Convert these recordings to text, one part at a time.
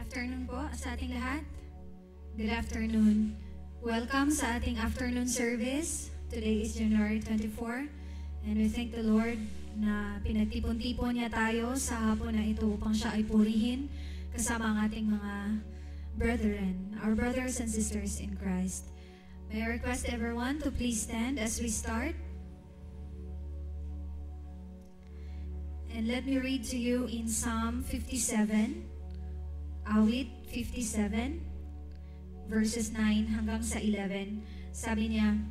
afternoon po sa ating lahat. Good afternoon. Welcome sa ating afternoon service. Today is January 24 and we thank the Lord na pinagtipon-tipon niya tayo sa hapon na ito upang siya ay purihin kasama ang ating mga brethren, our brothers and sisters in Christ. May I request everyone to please stand as we start. And let me read to you in Psalm 57, Awit 57, verses 9 hanggang sa 11. Sabi niya,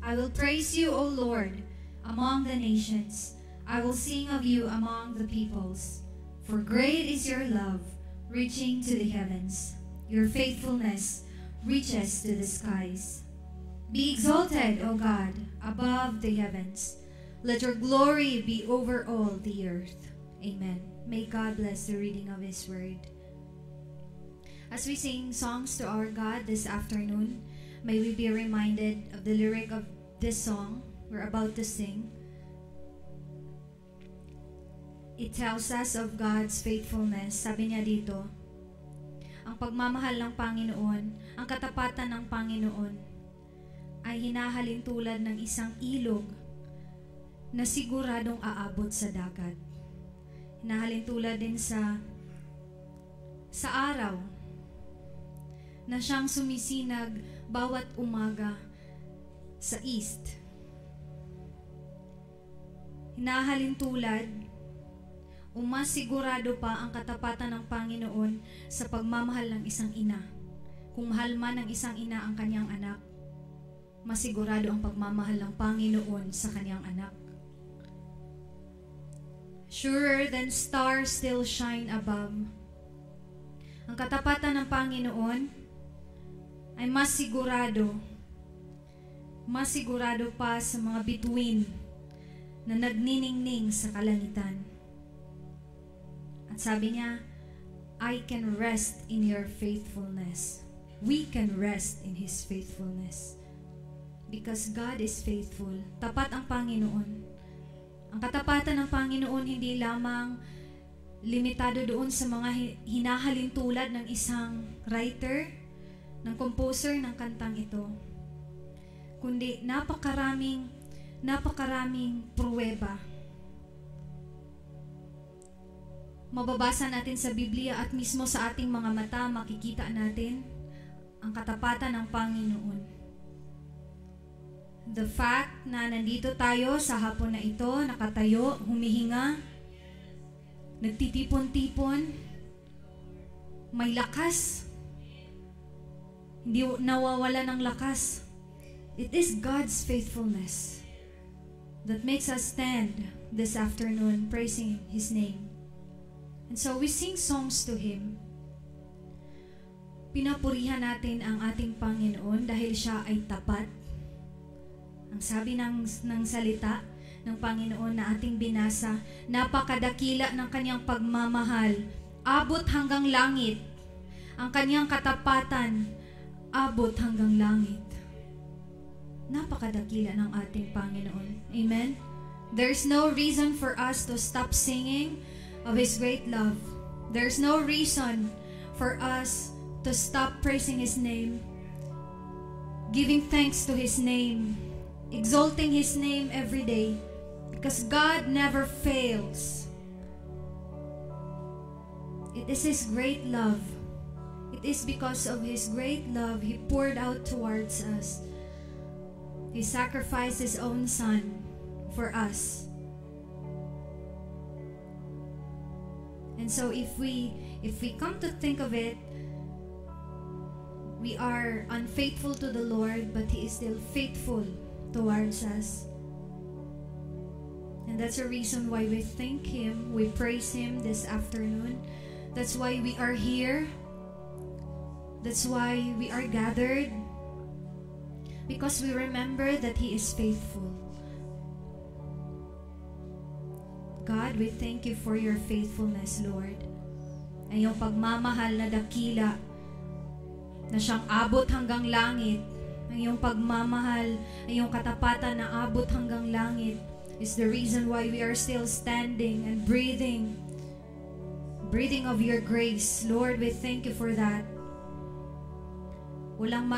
I will praise you, O Lord, among the nations. I will sing of you among the peoples. For great is your love, reaching to the heavens. Your faithfulness reaches to the skies. Be exalted, O God, above the heavens. Let your glory be over all the earth. Amen. May God bless the reading of His Word. As we sing songs to our God this afternoon, may we be reminded of the lyric of this song we're about to sing. It tells us of God's faithfulness. Sabi niya dito, ang pagmamahal ng Panginoon, ang katapatan ng Panginoon ay hinahalin tulad ng isang ilog na siguradong aabot sa dagat. Hinahalin tulad din sa araw na siyang sumisinag bawat umaga sa east. Hinahalin tulad o mas sigurado pa ang katapatan ng Panginoon sa pagmamahal ng isang ina. Kung mahal man ng isang ina ang kanyang anak, masigurado ang pagmamahal ng Panginoon sa kanyang anak. Surer than stars still shine above. Ang katapatan ng Panginoon ay mas sigurado pa sa mga bituin na nagniningning sa kalangitan. At sabi niya, I can rest in your faithfulness. We can rest in His faithfulness. Because God is faithful. Tapat ang Panginoon. Ang katapatan ng Panginoon hindi lamang limitado doon sa mga hinahalin tulad ng isang writer, ng composer ng kantang ito, kundi napakaraming pruweba. Mababasa natin sa Biblia at mismo sa ating mga mata makikita natin ang katapatan ng Panginoon. The fact na nandito tayo sa hapon na ito, nakatayo, humihinga, nagtitipon-tipon, may lakas, hindi nawawala ng lakas. It is God's faithfulness that makes us stand this afternoon praising His name. And so we sing songs to Him. Pinapurihan natin ang ating Panginoon dahil Siya ay tapat. Ang sabi ng salita ng Panginoon na ating binasa, napakadakila ng kanyang pagmamahal, abot hanggang langit. Ang kanyang katapatan, abot hanggang langit. Napakadakila ng ating Panginoon. Amen? There's no reason for us to stop singing of His great love. There's no reason for us to stop praising His name, giving thanks to His name, exalting His name every day, because God never fails. It is His great love. It is because of His great love He poured out towards us. He sacrificed His own Son for us. And so if we come to think of it, we are unfaithful to the Lord, but He is still faithful towards us. And that's a reason why we thank Him, we praise Him this afternoon. That's why we are here. That's why we are gathered. Because we remember that He is faithful. God, we thank You for Your faithfulness, Lord. Ang iyong pagmamahal na dakila, na siyang abot hanggang langit. Ang iyong pagmamahal, ang iyong katapatan na abot hanggang langit is the reason why we are still standing and breathing breathing of your grace. Lord, we thank you for that. Walang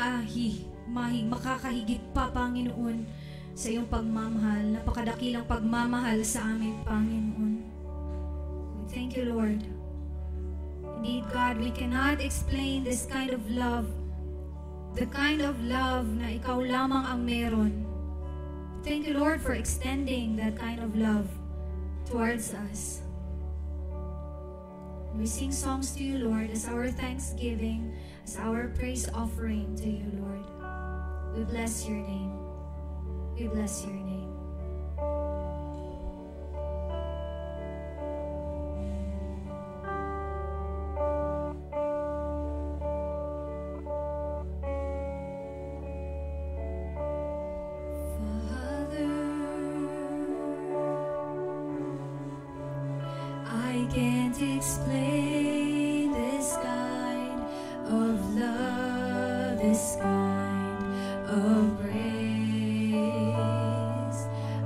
makakahigit pa, Panginoon, sa iyong pagmamahal. Napakadakilang pagmamahal sa amin, Panginoon. We thank you, Lord. Indeed, God, we cannot explain this kind of love. The kind of love na ikaw lamang ang meron. Thank you, Lord, for extending that kind of love towards us. We sing songs to you, Lord, as our thanksgiving, as our praise offering to you, Lord. We bless your name. We bless your name. Can't explain this kind of love, this kind of grace.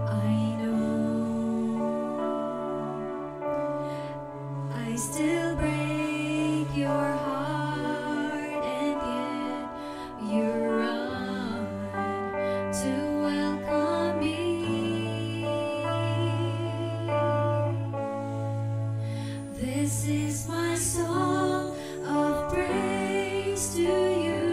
I know I still break your heart, and yet you run to welcome me. This is my song of praise to you.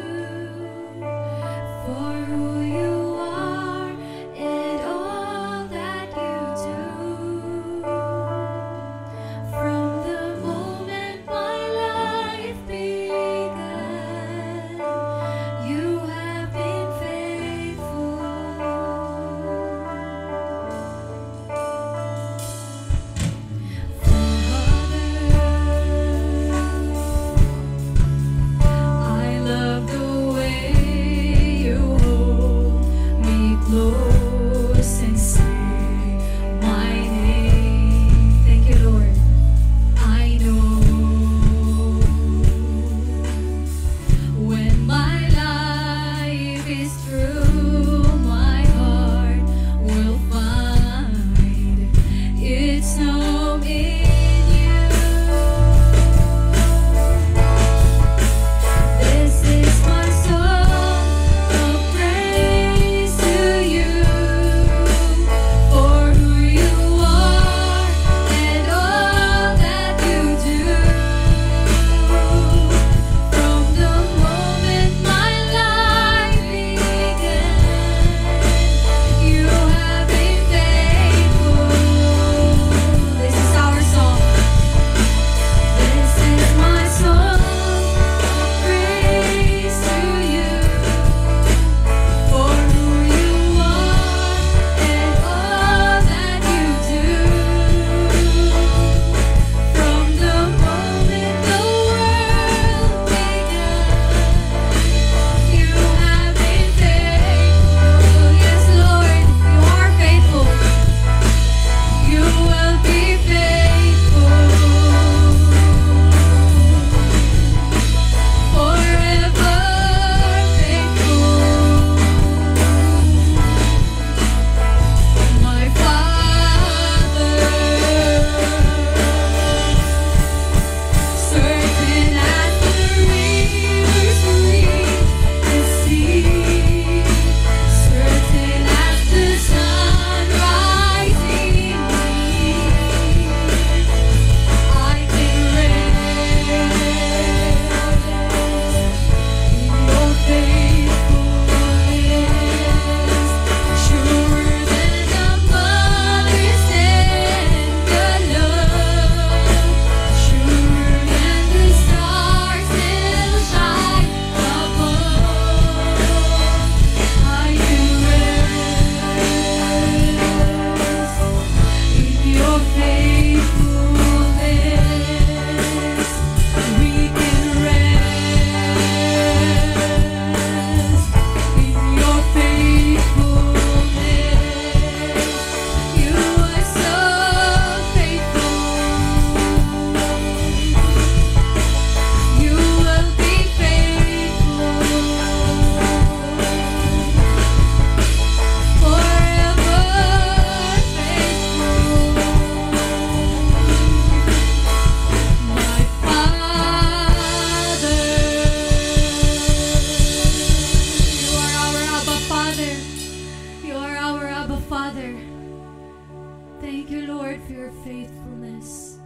Father. Thank you, Lord, for your faithfulness.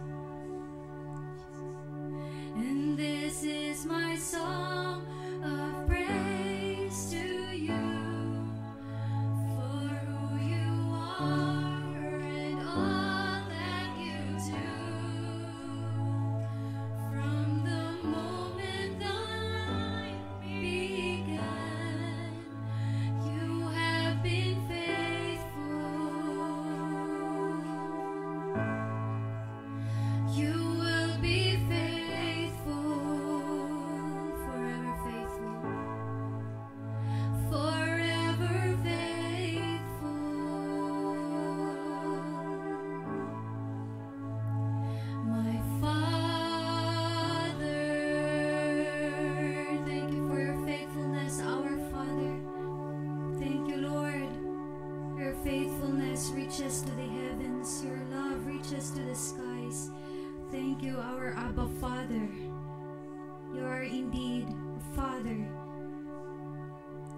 And this is my song of praise to you for who you are and all that you do. From the moment the life began, you have been faithful. You will be faithful, forever faithful, forever faithful. My Father, thank you for your faithfulness, our Father. Thank you, Lord. Your faithfulness reaches to the heavens, your love reaches to the skies. Thank you, our Abba Father. You are indeed a Father.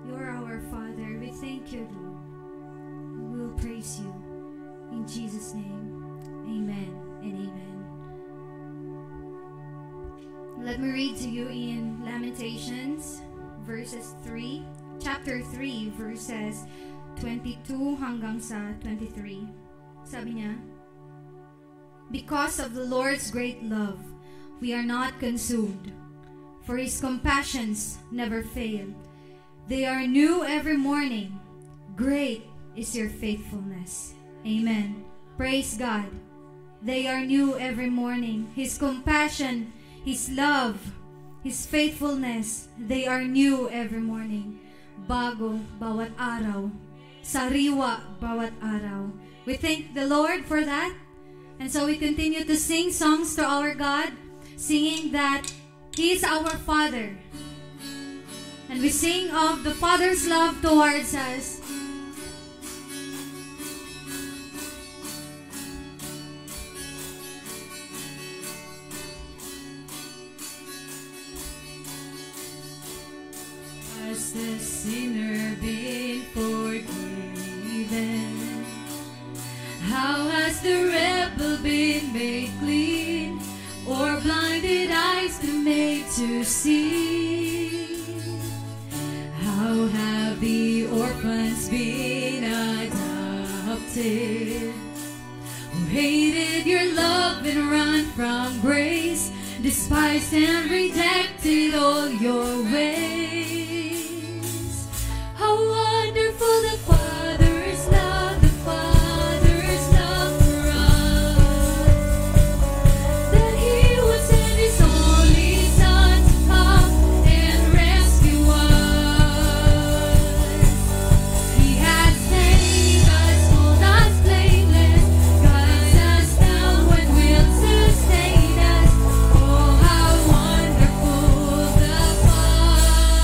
You are our Father. We thank you, Lord. We will praise you. In Jesus' name, amen and amen. Let me read to you in Lamentations, chapter 3, verses 22 hanggang sa 23. Sabi niya, because of the Lord's great love, we are not consumed, for His compassions never fail. They are new every morning. Great is your faithfulness. Amen. Praise God. They are new every morning. His compassion, His love, His faithfulness, they are new every morning. Bago bawat araw. Sariwa bawat araw. We thank the Lord for that. And so we continue to sing songs to our God, singing that He is our Father. And we sing of the Father's love towards us. Has the sinner been forgiven? How has the rebel been made clean, or blinded eyes been made to see? How have the orphans been adopted, who hated your love and run from grace, despised and rejected all your ways? How wonderful the Father's love, the Father's love for us, that He would send His only Son to come and rescue us. He has saved us, called us blameless, guides us down when will sustain us. Oh, how wonderful the Father.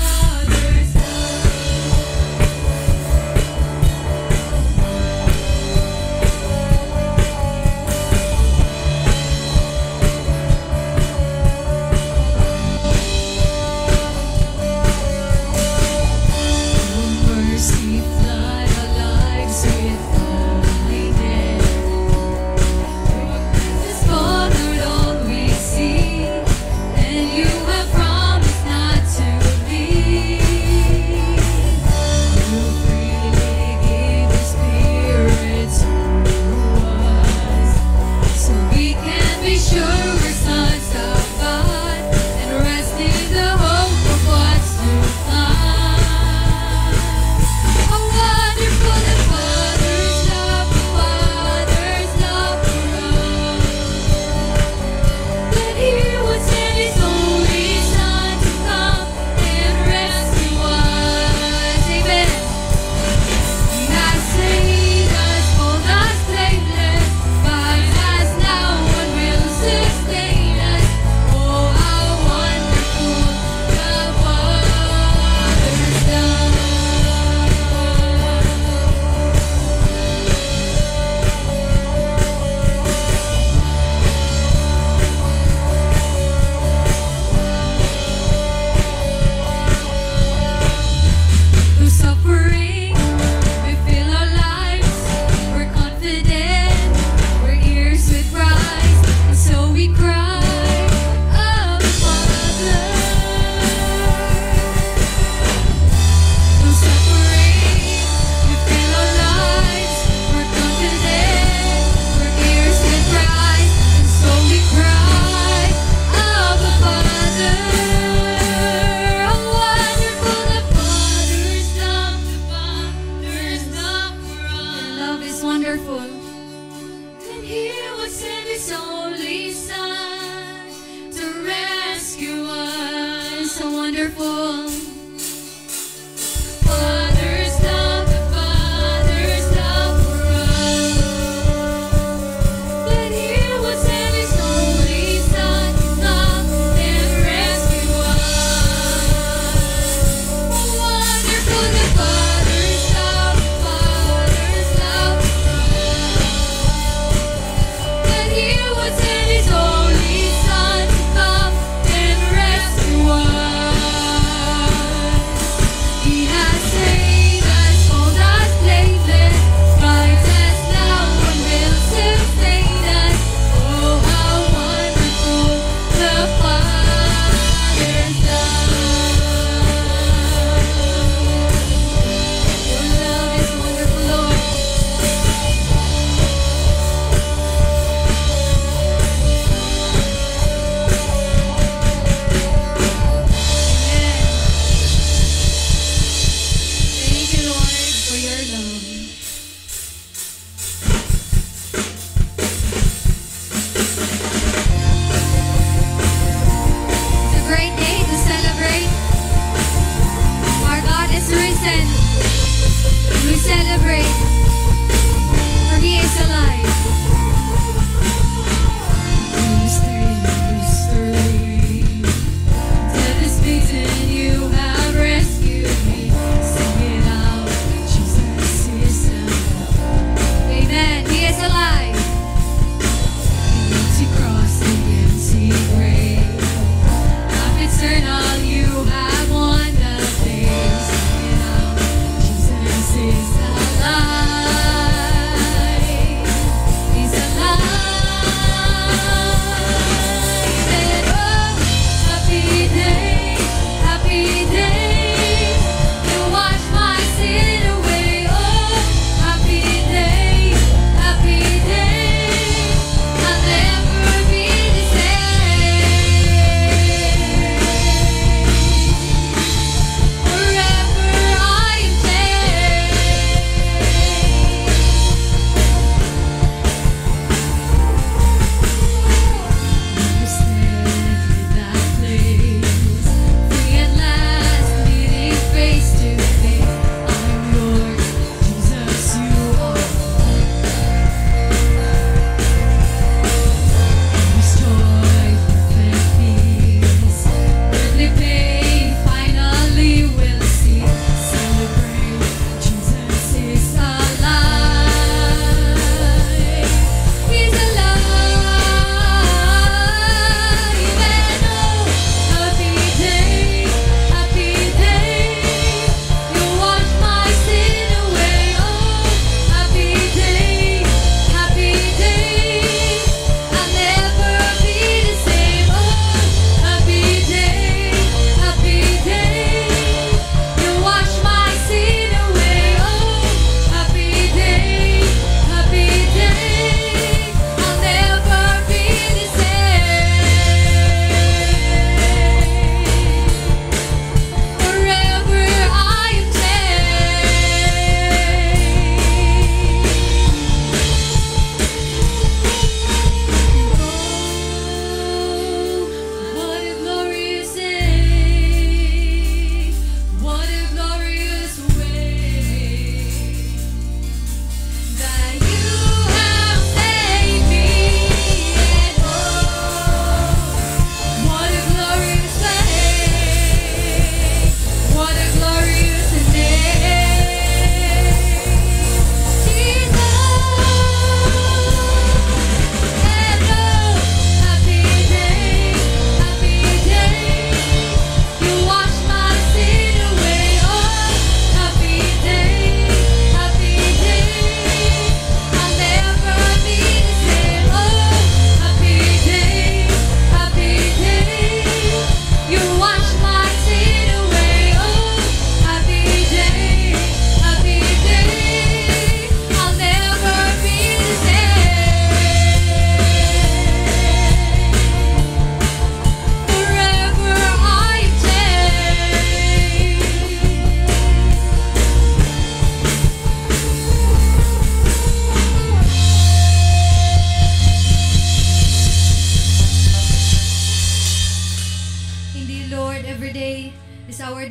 wonderful. And He would send His only Son to rescue us. So wonderful. Father's love for us. That He would send His only Son to come and rescue us. Wonderful the Father's love for us. That He would send His only Son to come and rescue us. He has saved us, called us blameless, guides us now and will sustain us. Oh, how wonderful the Father's love. Your love is wonderful, Lord. Amen. Thank you, Lord, for your love. It's a great day to celebrate. Our God is risen. We celebrate, for He is alive. Mystery, death is beaten, you have rescued me. Sing it out, Jesus is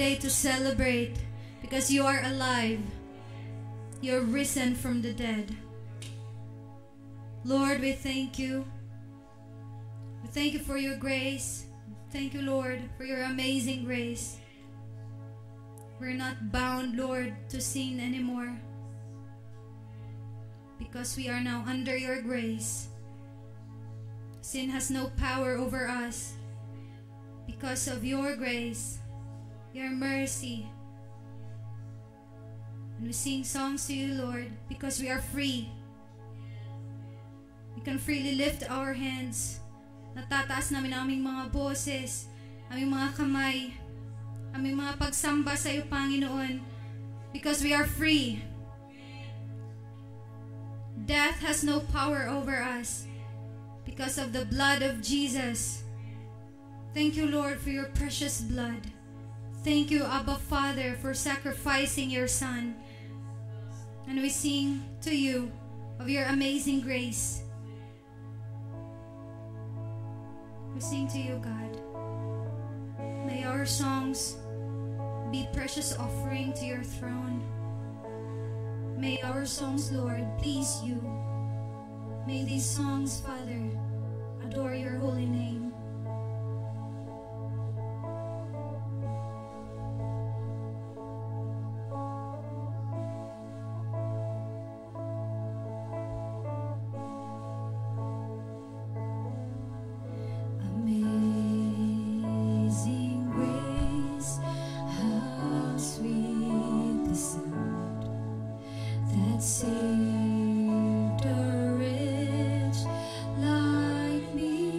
day to celebrate because you are alive. You're risen from the dead. Lord, we thank you. We thank you for your grace. Thank you, Lord, for your amazing grace. We're not bound, Lord, to sin anymore because we are now under your grace. Sin has no power over us because of your grace, your mercy. And we sing songs to you, Lord, because we are free. We can freely lift our hands. Natataas namin ang aming mga boses, aming mga kamay, aming mga pagsamba sa iyo, Panginoon, because we are free. Death has no power over us because of the blood of Jesus. Thank you, Lord, for your precious blood. Thank you, Abba Father, for sacrificing your Son. And we sing to you of your amazing grace. We sing to you, God. May our songs be precious offering to your throne. May our songs, Lord, please you. May these songs, Father, adore your holy name. Saved a wretch like me.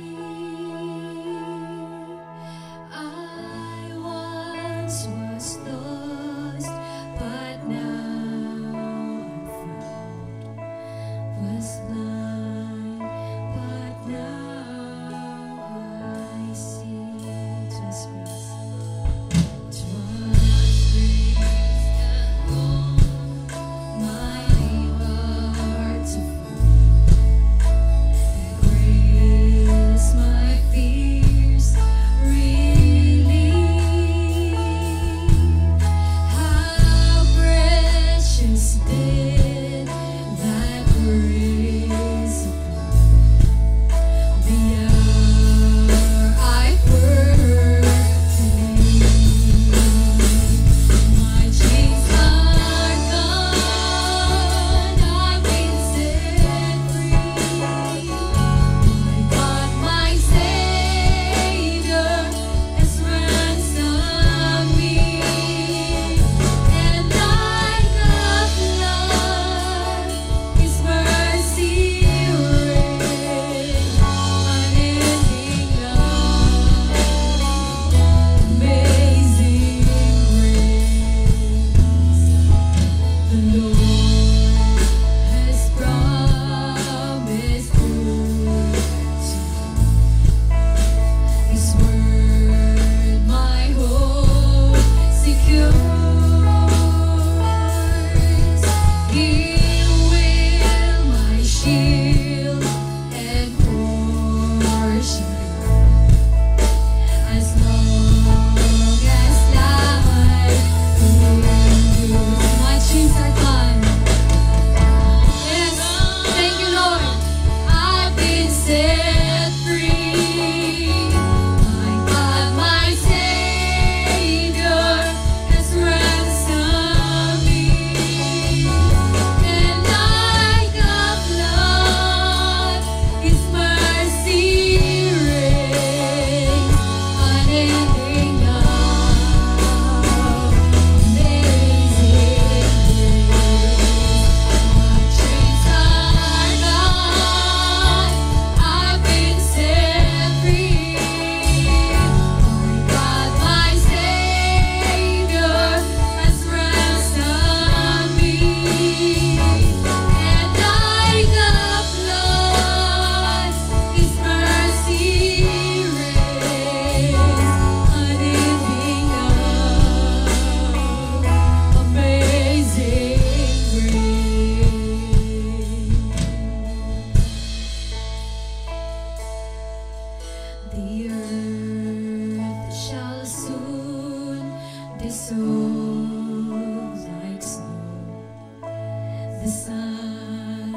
the sun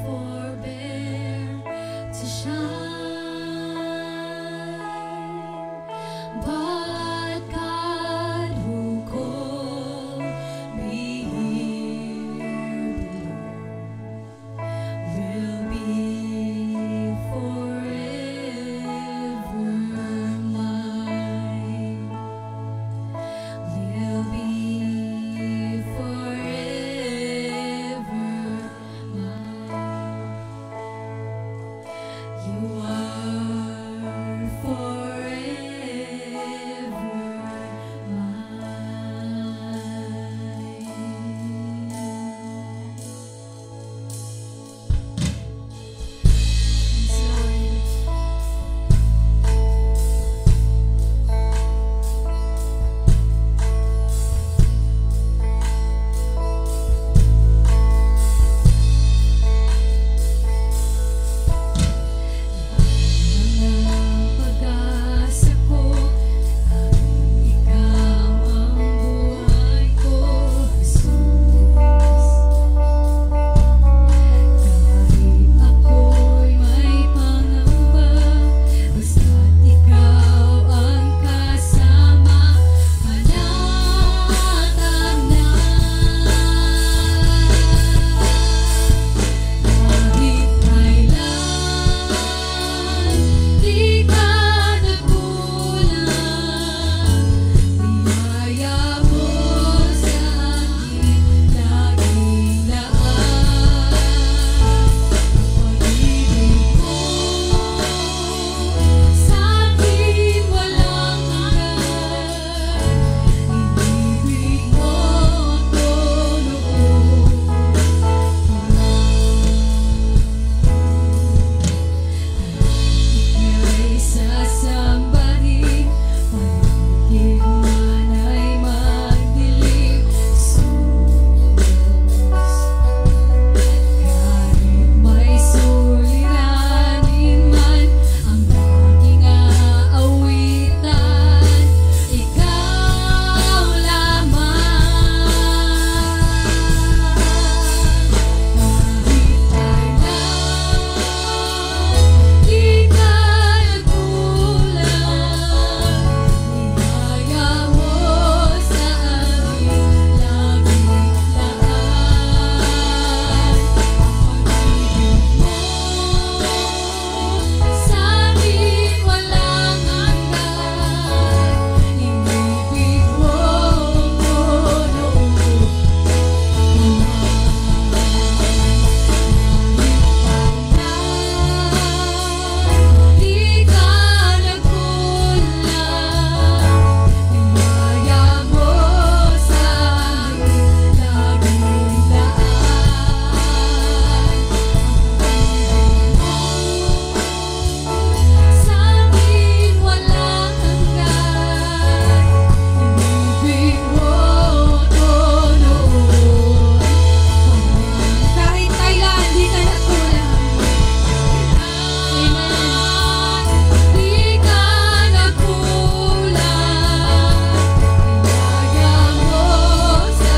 forbear to shine, but God who called me here below will be forever mine. Will be forever mine. You are forever pag-asa ko, ikaw ang buhay ko, Jesus. Kahit ako'y may pangamba, basta't ikaw ang kasama, panatag na. Kahit kailan di ka nagkulang, biyaya mo sa akin laging laan. Pag-ibig mo sa akin walang hanggan, inibig mo ako noon. Ika'y sasambahin, paligid man ay magdilim, Jesus. Kahit may suliranin man ang aking aawitan, ikaw lamang. Kahit kailan di ka nagkulang, biyaya mo sa akin laging laan. Pag-ibig mo sa akin walang hanggan, inibig mo ako noon. Di ka nagkulang, biyaya mo sa akin laging laan. Sa akin walang hanggan, inibig mo ako noon. Kahit kailan di ka nagkulang, Amen. Di ka nagkulang, biyaya mo sa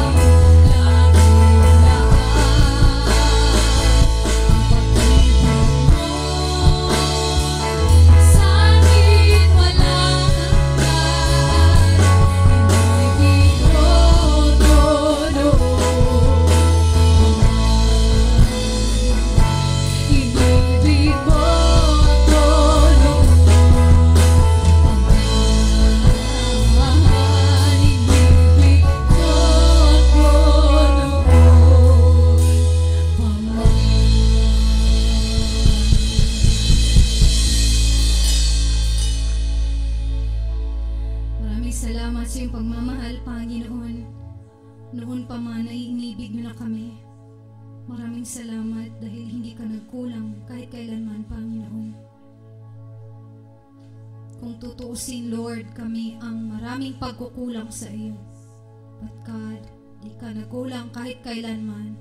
akin laging laan. Pag-ibig mo sa akin walang hanggan, inibig mo ako noon. Inibig mo ako noon. Inibig mo ako noon. Maraming salamat sa iyong pagmamahal, Panginoon. Noon pa man ay inibig niyo na kami. Maraming salamat dahil hindi ka nagkulang kahit kailanman, Panginoon. Kung tutuusin, Lord, kami ang maraming pagkukulang sa iyo. But God, di ka nagkulang kahit kailanman.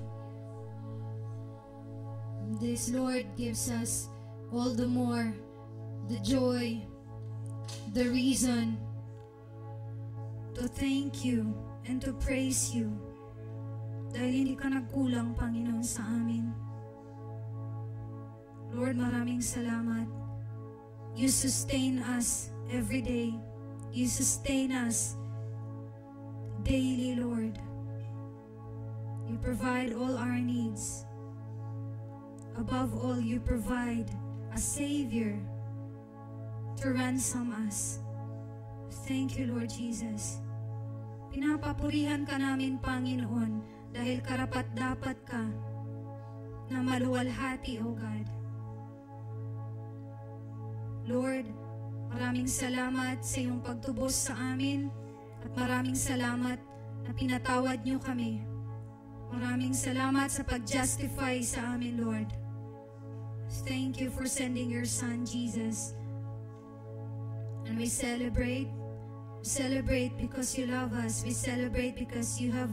This, Lord, gives us all the more the joy, the reason to thank you and to praise you Dahil hindi ka nagkulang, Panginoon, sa amin. Lord, maraming salamat. You sustain us every day. You sustain us daily, Lord. You provide all our needs. Above all, you provide a Savior to ransom us. Thank you, Lord Jesus. Pinapapurihan ka namin, Panginoon, dahil karapat-dapat ka na maluwalhati, O God. Lord, maraming salamat sa iyong pagtubos sa amin at maraming salamat na pinatawad niyo kami. Maraming salamat sa pag-justify sa amin, Lord. Thank you for sending your Son, Jesus. And we celebrate because you love us. We celebrate because you have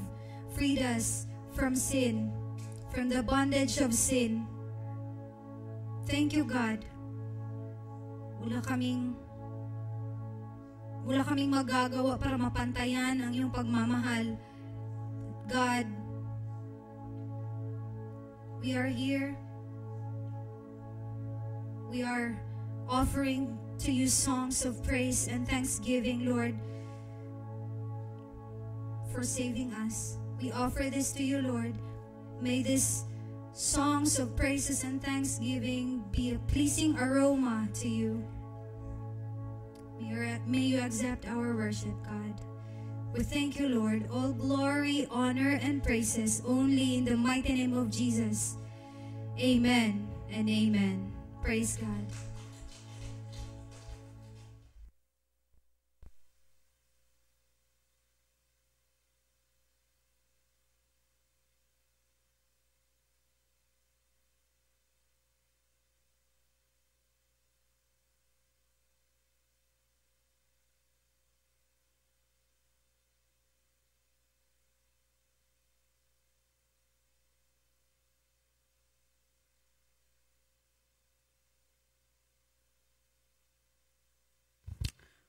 freed us from sin, from the bondage of sin. Thank you, God. Wala kaming magagawa para mapantayan ang iyong pagmamahal. God, we are here. We are offering to you songs of praise and thanksgiving, Lord, for saving us. We offer this to you, Lord. May this songs of praises and thanksgiving be a pleasing aroma to you. May you accept our worship, God. We thank you, Lord. All glory, honor, and praises only in the mighty name of Jesus. Amen and amen. Praise God.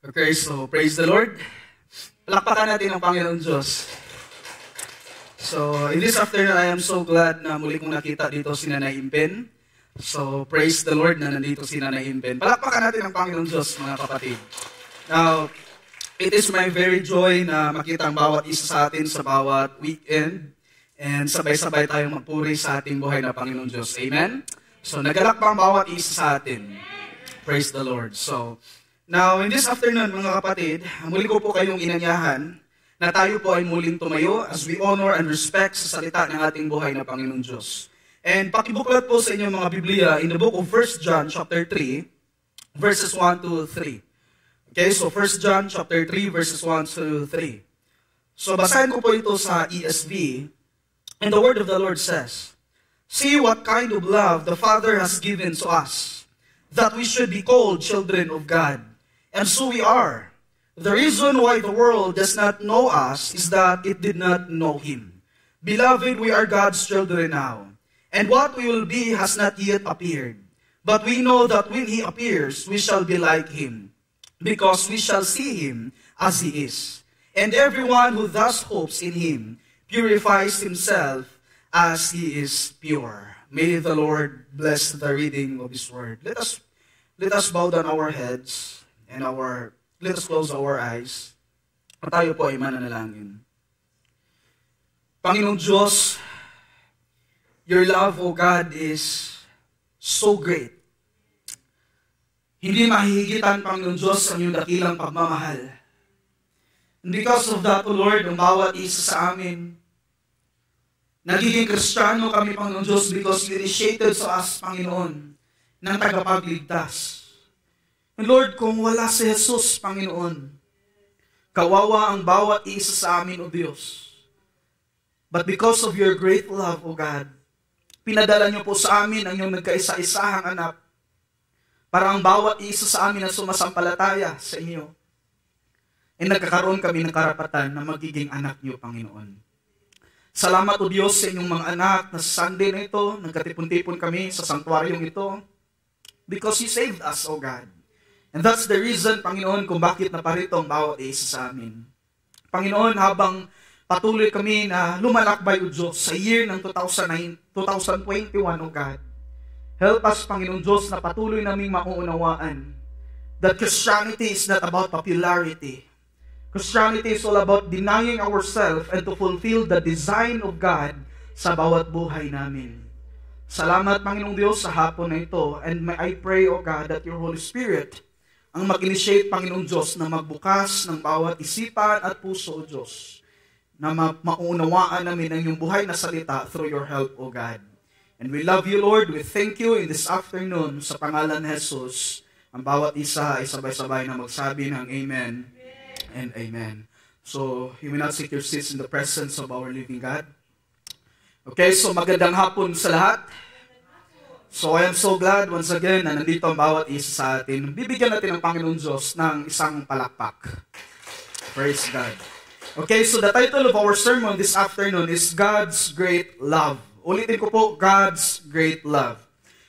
Okay, so praise the Lord. Palakpakan natin ang Panginoon Diyos. So, in this afternoon, I am so glad na muli kong nakita dito si Nanay Impen. So, praise the Lord na nandito si Nanay Impen. Palakpakan natin ang Panginoon Diyos, mga kapatid. Now, it is my very joy na makita ang bawat isa sa atin sa bawat weekend and sabay-sabay tayong magpuri sa ating buhay na Panginoon Diyos. Amen? So, nagalak pa ang bawat isa sa atin. Praise the Lord. So, now, in this afternoon, mga kapatid, muli ko po kayong inanyahan na tayo po ay muling tumayo as we honor and respect sa salita ng ating buhay na Panginoon Diyos. And pakibuklat po sa inyong mga Biblia in the book of 1 John chapter 3, verses 1 to 3. Okay, so 1 John chapter 3, verses 1 to 3. So basahin ko po ito sa ESV, and the word of the Lord says, "See what kind of love the Father has given to us, that we should be called children of God. And so we are. The reason why the world does not know us is that it did not know Him. Beloved, we are God's children now, and what we will be has not yet appeared. But we know that when He appears, we shall be like Him, because we shall see Him as He is. And everyone who thus hopes in Him purifies himself as He is pure." May the Lord bless the reading of His word. Let us bow down our heads and let us close our eyes. At tayo po ay mananalangin. Panginoong Diyos, your love, O God, is so great. Hindi mahihigitan, Panginoong Diyos, ang iyong dakilang pagmamahal. And because of that, O Lord, ang bawat isa sa amin, nagiging Kristiyano kami, Panginoon Diyos, because you initiated sa us, Panginoon, ng tagapagligtas. And Lord, kung wala si Jesus, Panginoon, kawawa ang bawat isa sa amin, O Diyos. But because of your great love, O God, pinadala niyo po sa amin ang iyong nagkaisa-isahang anak para ang bawat isa sa amin na sumasampalataya sa inyo ay nagkakaroon kami ng karapatan na magiging anak niyo, Panginoon. Salamat, O Diyos, sa inyong mga anak na sa Sunday na ito, nagkatipon-tipon kami sa sanktuaryong ito because you saved us, O God. And that's the reason, Panginoon, kung bakit naparito ang bawat isa sa amin. Panginoon, habang patuloy kami na lumalakbay, O Diyos, sa year ng 2021, O God. Help us, Panginoon Diyos, na patuloy naming mauunawaan that Christianity is not about popularity. Christianity is all about denying ourselves and to fulfill the design of God sa bawat buhay namin. Salamat, Panginoong Diyos, sa hapon na ito. And I pray, O God, that your Holy Spirit ang mag-initiate, Panginoong Diyos, na magbukas ng bawat isipan at puso, O Diyos, na maunawaan namin ang iyong buhay na salita through your help, O God. And we love you, Lord. We thank you in this afternoon sa pangalan ni Jesus. Ang bawat isa ay sabay-sabay na magsabi ng Amen and Amen. So, you will not seek your seats in the presence of our living God. Okay, so magandang hapon sa lahat. So, I am so glad once again na nandito ang bawat isa sa atin. Bibigyan natin ng Panginoon Diyos ng isang palakpak. Praise God. Okay, so the title of our sermon this afternoon is God's Great Love. Ulitin ko po, God's Great Love.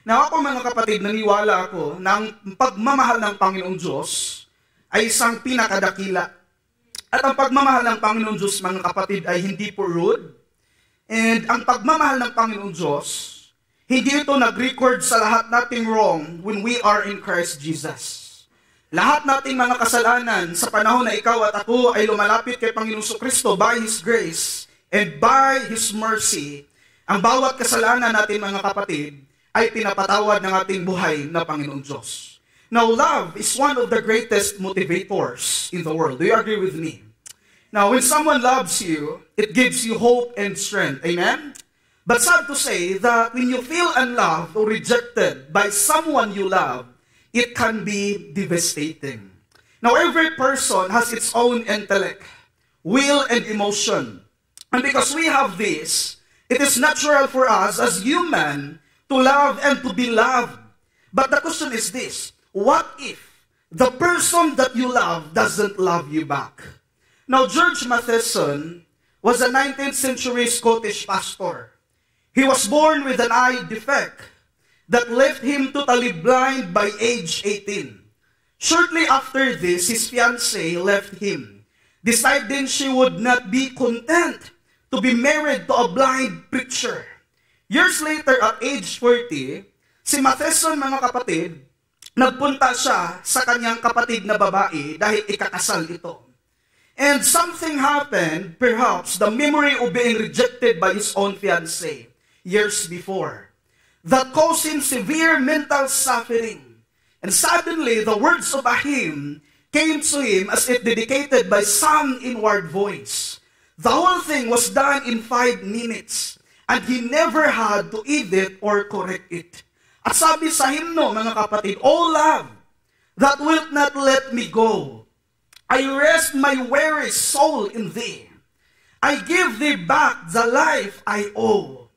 Now ako mga kapatid, naniwala ako na ang pagmamahal ng Panginoong Diyos ay isang pinakadakila. At ang pagmamahal ng Panginoong Diyos, mga kapatid, ay hindi po rude. And ang pagmamahal ng Panginoong Diyos, hindi ito nag-record sa lahat nating wrong when we are in Christ Jesus. Lahat nating mga kasalanan sa panahon na ikaw at ako ay lumalapit kay Panginoong Kristo by His grace and by His mercy, ang bawat kasalanan natin mga kapatid ay pinapatawad ng ating buhay na Panginoong Diyos. Now, love is one of the greatest motivators in the world. Do you agree with me? Now, when someone loves you, it gives you hope and strength. Amen? But sad to say that when you feel unloved or rejected by someone you love, it can be devastating. Now, every person has its own intellect, will, and emotion. And because we have this, it is natural for us as human to love and to be loved. But the question is this: what if the person that you love doesn't love you back? Now, George Matheson was a 19th century Scottish pastor. He was born with an eye defect that left him totally blind by age 18. Shortly after this, his fiancée left him, deciding she would not be content to be married to a blind preacher. Years later, at age 40, si Matheson, mga kapatid, nagpunta siya sa kanyang kapatid na babae dahil ikakasal ito. And something happened, perhaps the memory of being rejected by his own fiancée years before, that caused him severe mental suffering. And suddenly, the words of a hymn came to him as if dedicated by some inward voice. The whole thing was done in 5 minutes. And he never had to edit or correct it. At sabi sa hymno, mga kapatid, O love, that wilt not let me go, I rest my weary soul in thee. I give thee back the life I owe,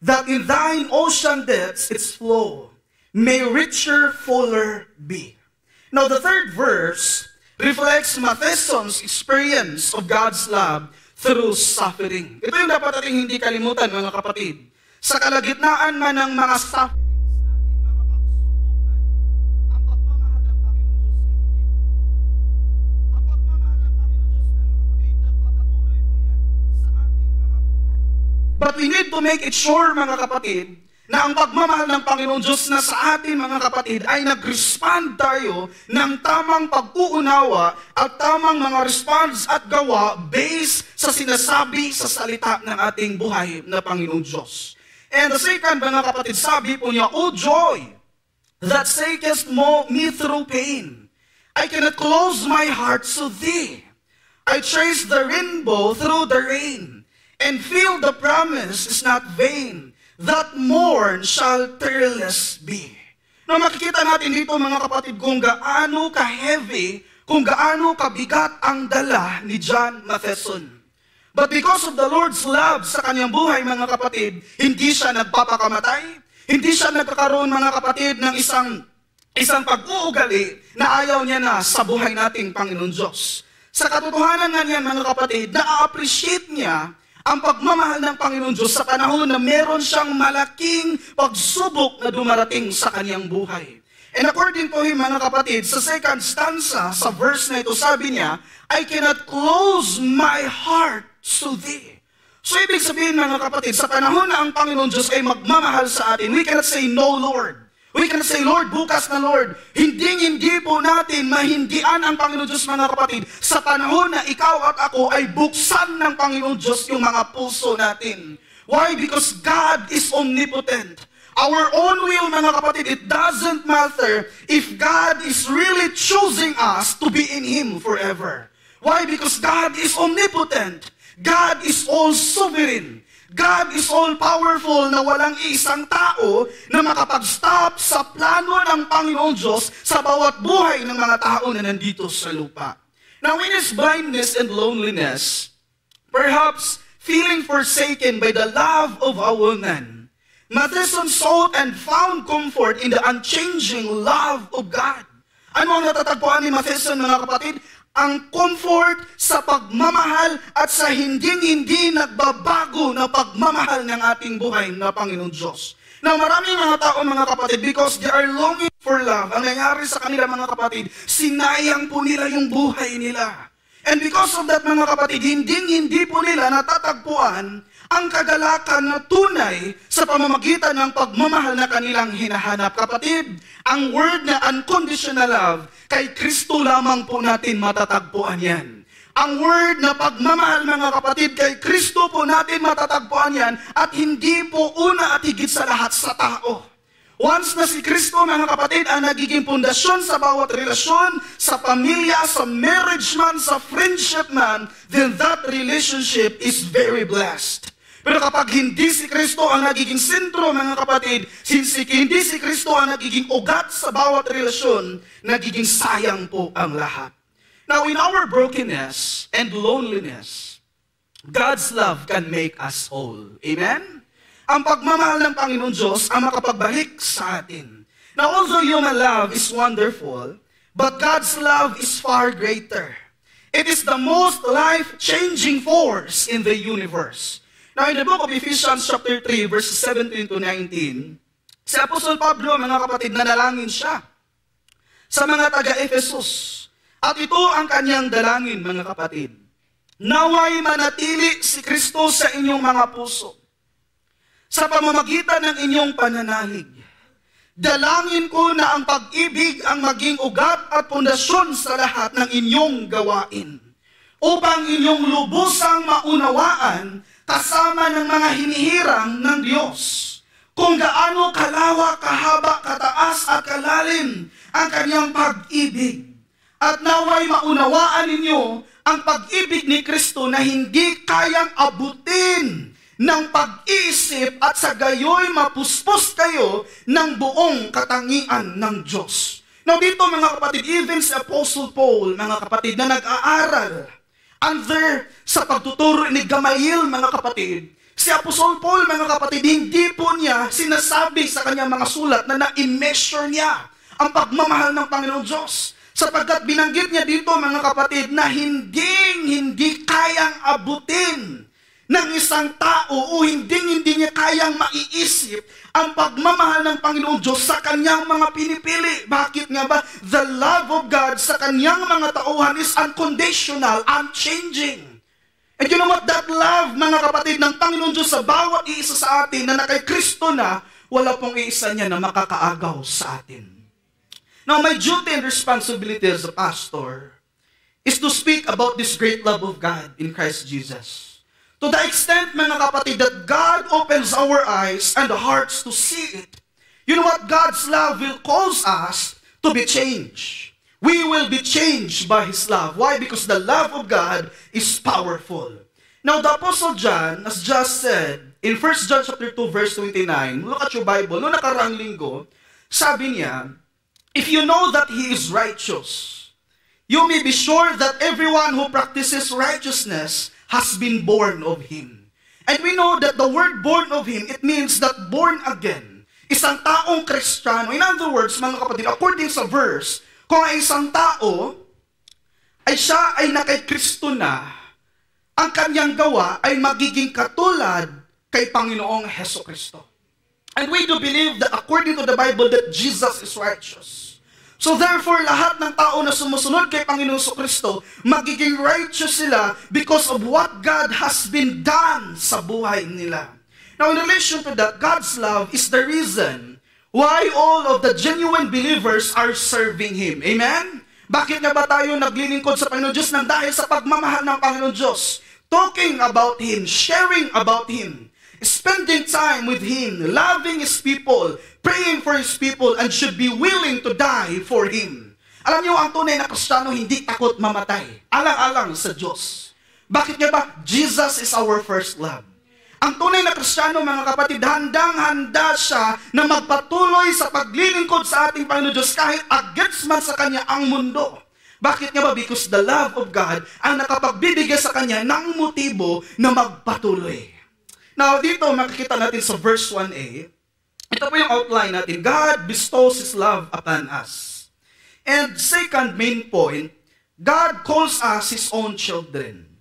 that in thine ocean depths its flow may richer, fuller be. Now the third verse reflects Matheson's experience of God's love through suffering. Ito yung dapat natin hindi kalimutan, mga kapatid. Sa kalagitnaan man ng mga sufferings natin, mga pagsubok man, ang pagmamahal ng Panginoon Diyos ay hindi po nawawala. Ang pagmamahal ng Panginoon Diyos, mga kapatid, nagpapatuloy po yan sa ating mga buhay. But we need to make it sure, mga kapatid, na ang pagmamahal ng Panginoon Diyos na sa atin, mga kapatid, ay nag-respond tayo ng tamang pag-uunawa at tamang mga response at gawa based sa sinasabi sa salita ng ating buhay na Panginoon Diyos. And the second, mga kapatid, sabi po niya, O joy that sakest me through pain, I cannot close my heart to thee. I trace the rainbow through the rain, and feel the promise is not vain, that morn shall tearless be. Na makikita natin dito, mga kapatid, kung gaano ka-heavy, kung gaano kabigat ang dala ni John Matheson. But because of the Lord's love sa kanyang buhay, mga kapatid, hindi siya nagpapakamatay, hindi siya nagkakaroon, mga kapatid, ng isang pag-uugali na ayaw niya na sa buhay nating Panginoon Diyos. Sa katotohanan nga niyan, mga kapatid, na-appreciate niya ang pagmamahal ng Panginoon Diyos sa panahon na meron siyang malaking pagsubok na dumarating sa kanyang buhay. And according to him, mga kapatid, sa second stanza, sa verse na ito, sabi niya, I cannot close my heart to thee. So ibig sabihin mga kapatid, sa panahon na ang Panginoon Diyos ay magmamahal sa atin, we cannot say no, Lord. We cannot say, Lord, bukas na Lord. Hindi po natin mahindian ang Panginoon Diyos mga kapatid sa panahon na ikaw at ako ay buksan ng Panginoon Diyos yung mga puso natin. Why? Because God is omnipotent. Our own will, mga kapatid, it doesn't matter if God is really choosing us to be in Him forever. Why? Because God is omnipotent. God is all sovereign. God is all powerful na walang isang tao na makapag-stop sa plano ng Panginoon Diyos sa bawat buhay ng mga tao na nandito sa lupa. Now, in His blindness and loneliness, perhaps feeling forsaken by the love of a woman, Matheson sought and found comfort in the unchanging love of God. Ano ang natatagpuan ni Matheson, mga kapatid? Ang comfort sa pagmamahal at sa hindi nagbabago na pagmamahal ng ating buhay na Panginoon Diyos. Now, maraming mga tao, mga kapatid, because they are longing for love, ang nangyari sa kanila, mga kapatid, sinayang po nila yung buhay nila. And because of that, mga kapatid, hindi po nila natatagpuan ang kagalakan na tunay sa pamamagitan ng pagmamahal na kanilang hinahanap. Kapatid, ang word na unconditional love, kay Kristo lamang po natin matatagpuan yan. Ang word na pagmamahal, mga kapatid, kay Kristo po natin matatagpuan yan at hindi po una at higit sa lahat sa tao. Once na si Kristo, mga kapatid, ang nagiging pundasyon sa bawat relasyon, sa pamilya, sa marriage man, sa friendship man, then that relationship is very blessed. Pero kapag hindi si Kristo ang nagiging sentro, mga kapatid, hindi si Kristo ang nagiging ugat sa bawat relasyon, nagiging sayang po ang lahat. Now, in our brokenness and loneliness, God's love can make us whole. Amen? Ang pagmamahal ng Panginoon Diyos ang makapagbalik sa atin. Now, although human love is wonderful, but God's love is far greater. It is the most life-changing force in the universe. Now, in the book of Ephesians chapter 3, verses 17 to 19, si Apostol Pablo, mga kapatid, nanalangin siya sa mga taga-Ephesus. At ito ang kanyang dalangin, mga kapatid. Naway manatili si Kristo sa inyong mga puso, sa pamamagitan ng inyong pananalig. Dalangin ko na ang pag-ibig ang maging ugat at pundasyon sa lahat ng inyong gawain, upang inyong lubusang maunawaan kasama ng mga hinihirang ng Diyos, kung gaano kalawak, kahaba, kataas at kalalim ang kanyang pag-ibig. At naway maunawaan ninyo ang pag-ibig ni Kristo na hindi kayang abutin ng pag-iisip at sa gayoy mapuspos kayo ng buong katangian ng Diyos. Now dito, mga kapatid, even si Apostle Paul, mga kapatid, na nag-aaral under sa pagtuturo ni Gamaliel, mga kapatid, si Apostol Paul, mga kapatid, hindi po niya sinasabi sa kanyang mga sulat na na-measure niya ang pagmamahal ng Panginoon Diyos. Sapagkat binanggit niya dito, mga kapatid, na hindi kayang abutin ng isang tao o hindi niya kayang maiisip ang pagmamahal ng Panginoon Diyos sa kanyang mga pinipili. Bakit nga ba? The love of God sa kanyang mga tauhan is unconditional, unchanging. And you know what? That love, mga kapatid, ng Panginoon Diyos sa bawat iisa sa atin na kay Kristo na, wala pong iisa niya na makakaagaw sa atin. Now, my duty and responsibility as a pastor is to speak about this great love of God in Christ Jesus. To the extent, mga kapatid, that God opens our eyes and hearts to see it. You know what? God's love will cause us to be changed. We will be changed by His love. Why? Because the love of God is powerful. Now, the Apostle John, as just said, in 1 John chapter 2, verse 29, look at your Bible, noong nakaraang linggo, sabi niya, if you know that He is righteous, you may be sure that everyone who practices righteousness has been born of Him. And we know that the word born of Him, it means that born again. Isang taong Kristiyano. In other words, mga kapatid, according sa verse, kung ang isang tao ay siya ay nakay Kristo na, ang kanyang gawa ay magiging katulad kay Panginoong Hesukristo. And we do believe that according to the Bible that Jesus is righteous. So therefore, lahat ng tao na sumusunod kay Panginoong Kristo, magiging righteous sila because of what God has been done sa buhay nila. Now in relation to that, God's love is the reason why all of the genuine believers are serving Him. Amen? Bakit nga ba tayo naglilingkod sa Panginoon Diyos? Nang dahil sa pagmamahal ng Panginoon Diyos. Talking about Him, sharing about Him, spending time with Him, loving His people, praying for His people, and should be willing to die for Him. Alam niyo, ang tunay na Kristiyano hindi takot mamatay. Alang-alang sa Diyos. Bakit nga ba? Jesus is our first love. Ang tunay na Kristiyano, mga kapatid, handang-handa siya na magpatuloy sa paglilingkod sa ating Panginoon Diyos kahit against man sa Kanya ang mundo. Bakit nga ba? Because the love of God ang nakapagbibigay sa Kanya ng motibo na magpatuloy. Now, dito makikita natin sa verse 1a, ito po yung outline natin. God bestows His love upon us. And second main point, God calls us His own children.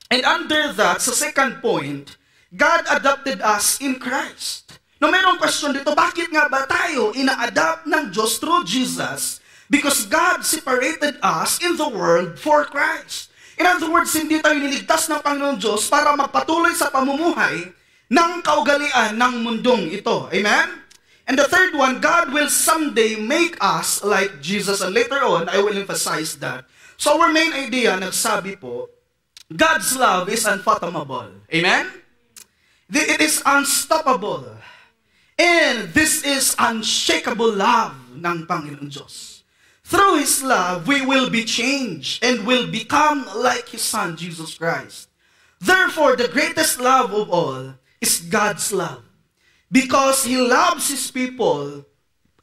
And under that, sa second point, God adopted us in Christ. No, mayroong question dito, bakit nga ba tayo ina-adopt ng Diyos through Jesus? Because God separated us in the world for Christ. In other words, hindi tayo niligtas ng Panginoon Diyos para magpatuloy sa pamumuhay ng kaugalian ng mundong ito. Amen? And the third one, God will someday make us like Jesus. And later on, I will emphasize that. So our main idea, nagsabi po, God's love is unfathomable. Amen? It is unstoppable. And this is unshakable love ng Panginoon Diyos. Through His love, we will be changed and will become like His Son, Jesus Christ. Therefore, the greatest love of all is God's love. Because He loves His people.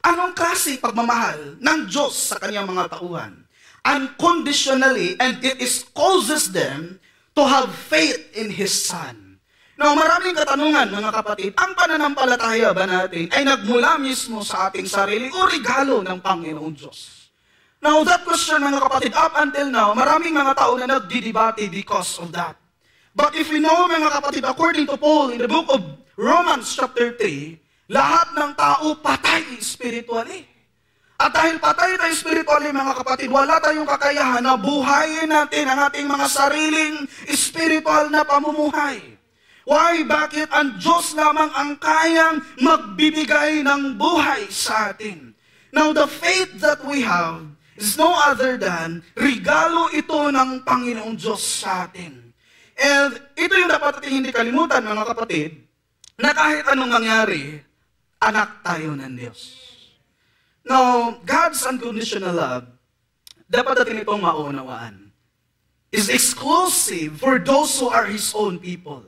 Anong klaseng pagmamahal ng Diyos sa Kanyang mga tauhan? Unconditionally, and it causes them to have faith in His Son. Now, maraming katanungan, mga kapatid, ang pananampalataya ba natin ay nagmula mismo sa ating sarili o regalo ng Panginoong Diyos? Now, that question, mga kapatid, up until now, maraming mga tao na nagdidebate because of that. But if we know, mga kapatid, according to Paul in the book of Romans chapter 3, lahat ng tao patay spiritually. At dahil patay tayo spiritually, mga kapatid, wala tayong kakayahan na buhayin natin ang ating mga sariling spiritual na pamumuhay. Why? Bakit? Ang Diyos lamang ang kayang magbibigay ng buhay sa atin. Now, the faith that we have is no other than regalo ito ng Panginoong Diyos sa atin. And ito yung dapat natin hindi kalimutan, mga kapatid, na kahit anong mangyari, anak tayo ng Diyos. Now, God's unconditional love, dapat natin itong maunawaan, is exclusive for those who are His own people.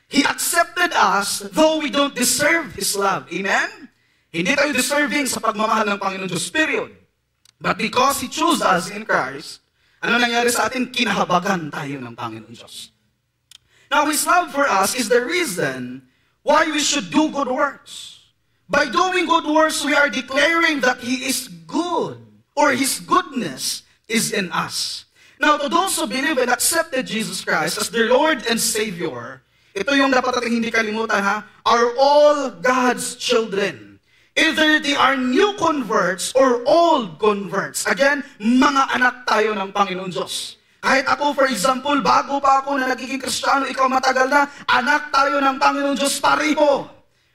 He accepted us though we don't deserve His love. Amen? Hindi tayo deserving sa pagmamahal ng Panginoon Diyos, period. But because He chose us in Christ, ano nangyari sa atin? Kinahabagan tayo ng Panginoon Diyos. Now, His love for us is the reason why we should do good works. By doing good works, we are declaring that He is good, or His goodness is in us. Now, to those who believe and accepted Jesus Christ as their Lord and Savior, ito yung dapat natin hindi kalimutan, are all God's children. Either they are new converts or old converts. Again, mga anak tayo ng Panginoon Diyos. Kahit ako, for example, bago pa ako na nagiging Kristiyano, ikaw matagal na, anak tayo ng Panginoon Diyos pareho.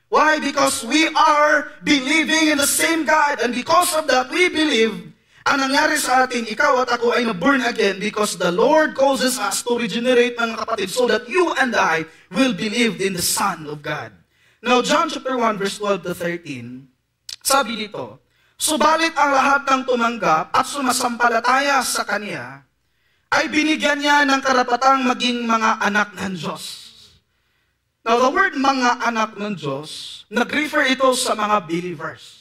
Why? Because we are believing in the same God. And because of that, we believe, ang nangyari sa atin, ikaw at ako ay na-born again because the Lord causes us to regenerate, mga kapatid, so that you and I will believe in the Son of God. Now, John chapter 1, verse 12 to 13, sabi dito, subalit ang lahat ng tumanggap at sumasampalataya sa Kanya, ay binigyan niya ng karapatang maging mga anak ng Diyos. Now, the word mga anak ng Diyos, nag-refer ito sa mga believers.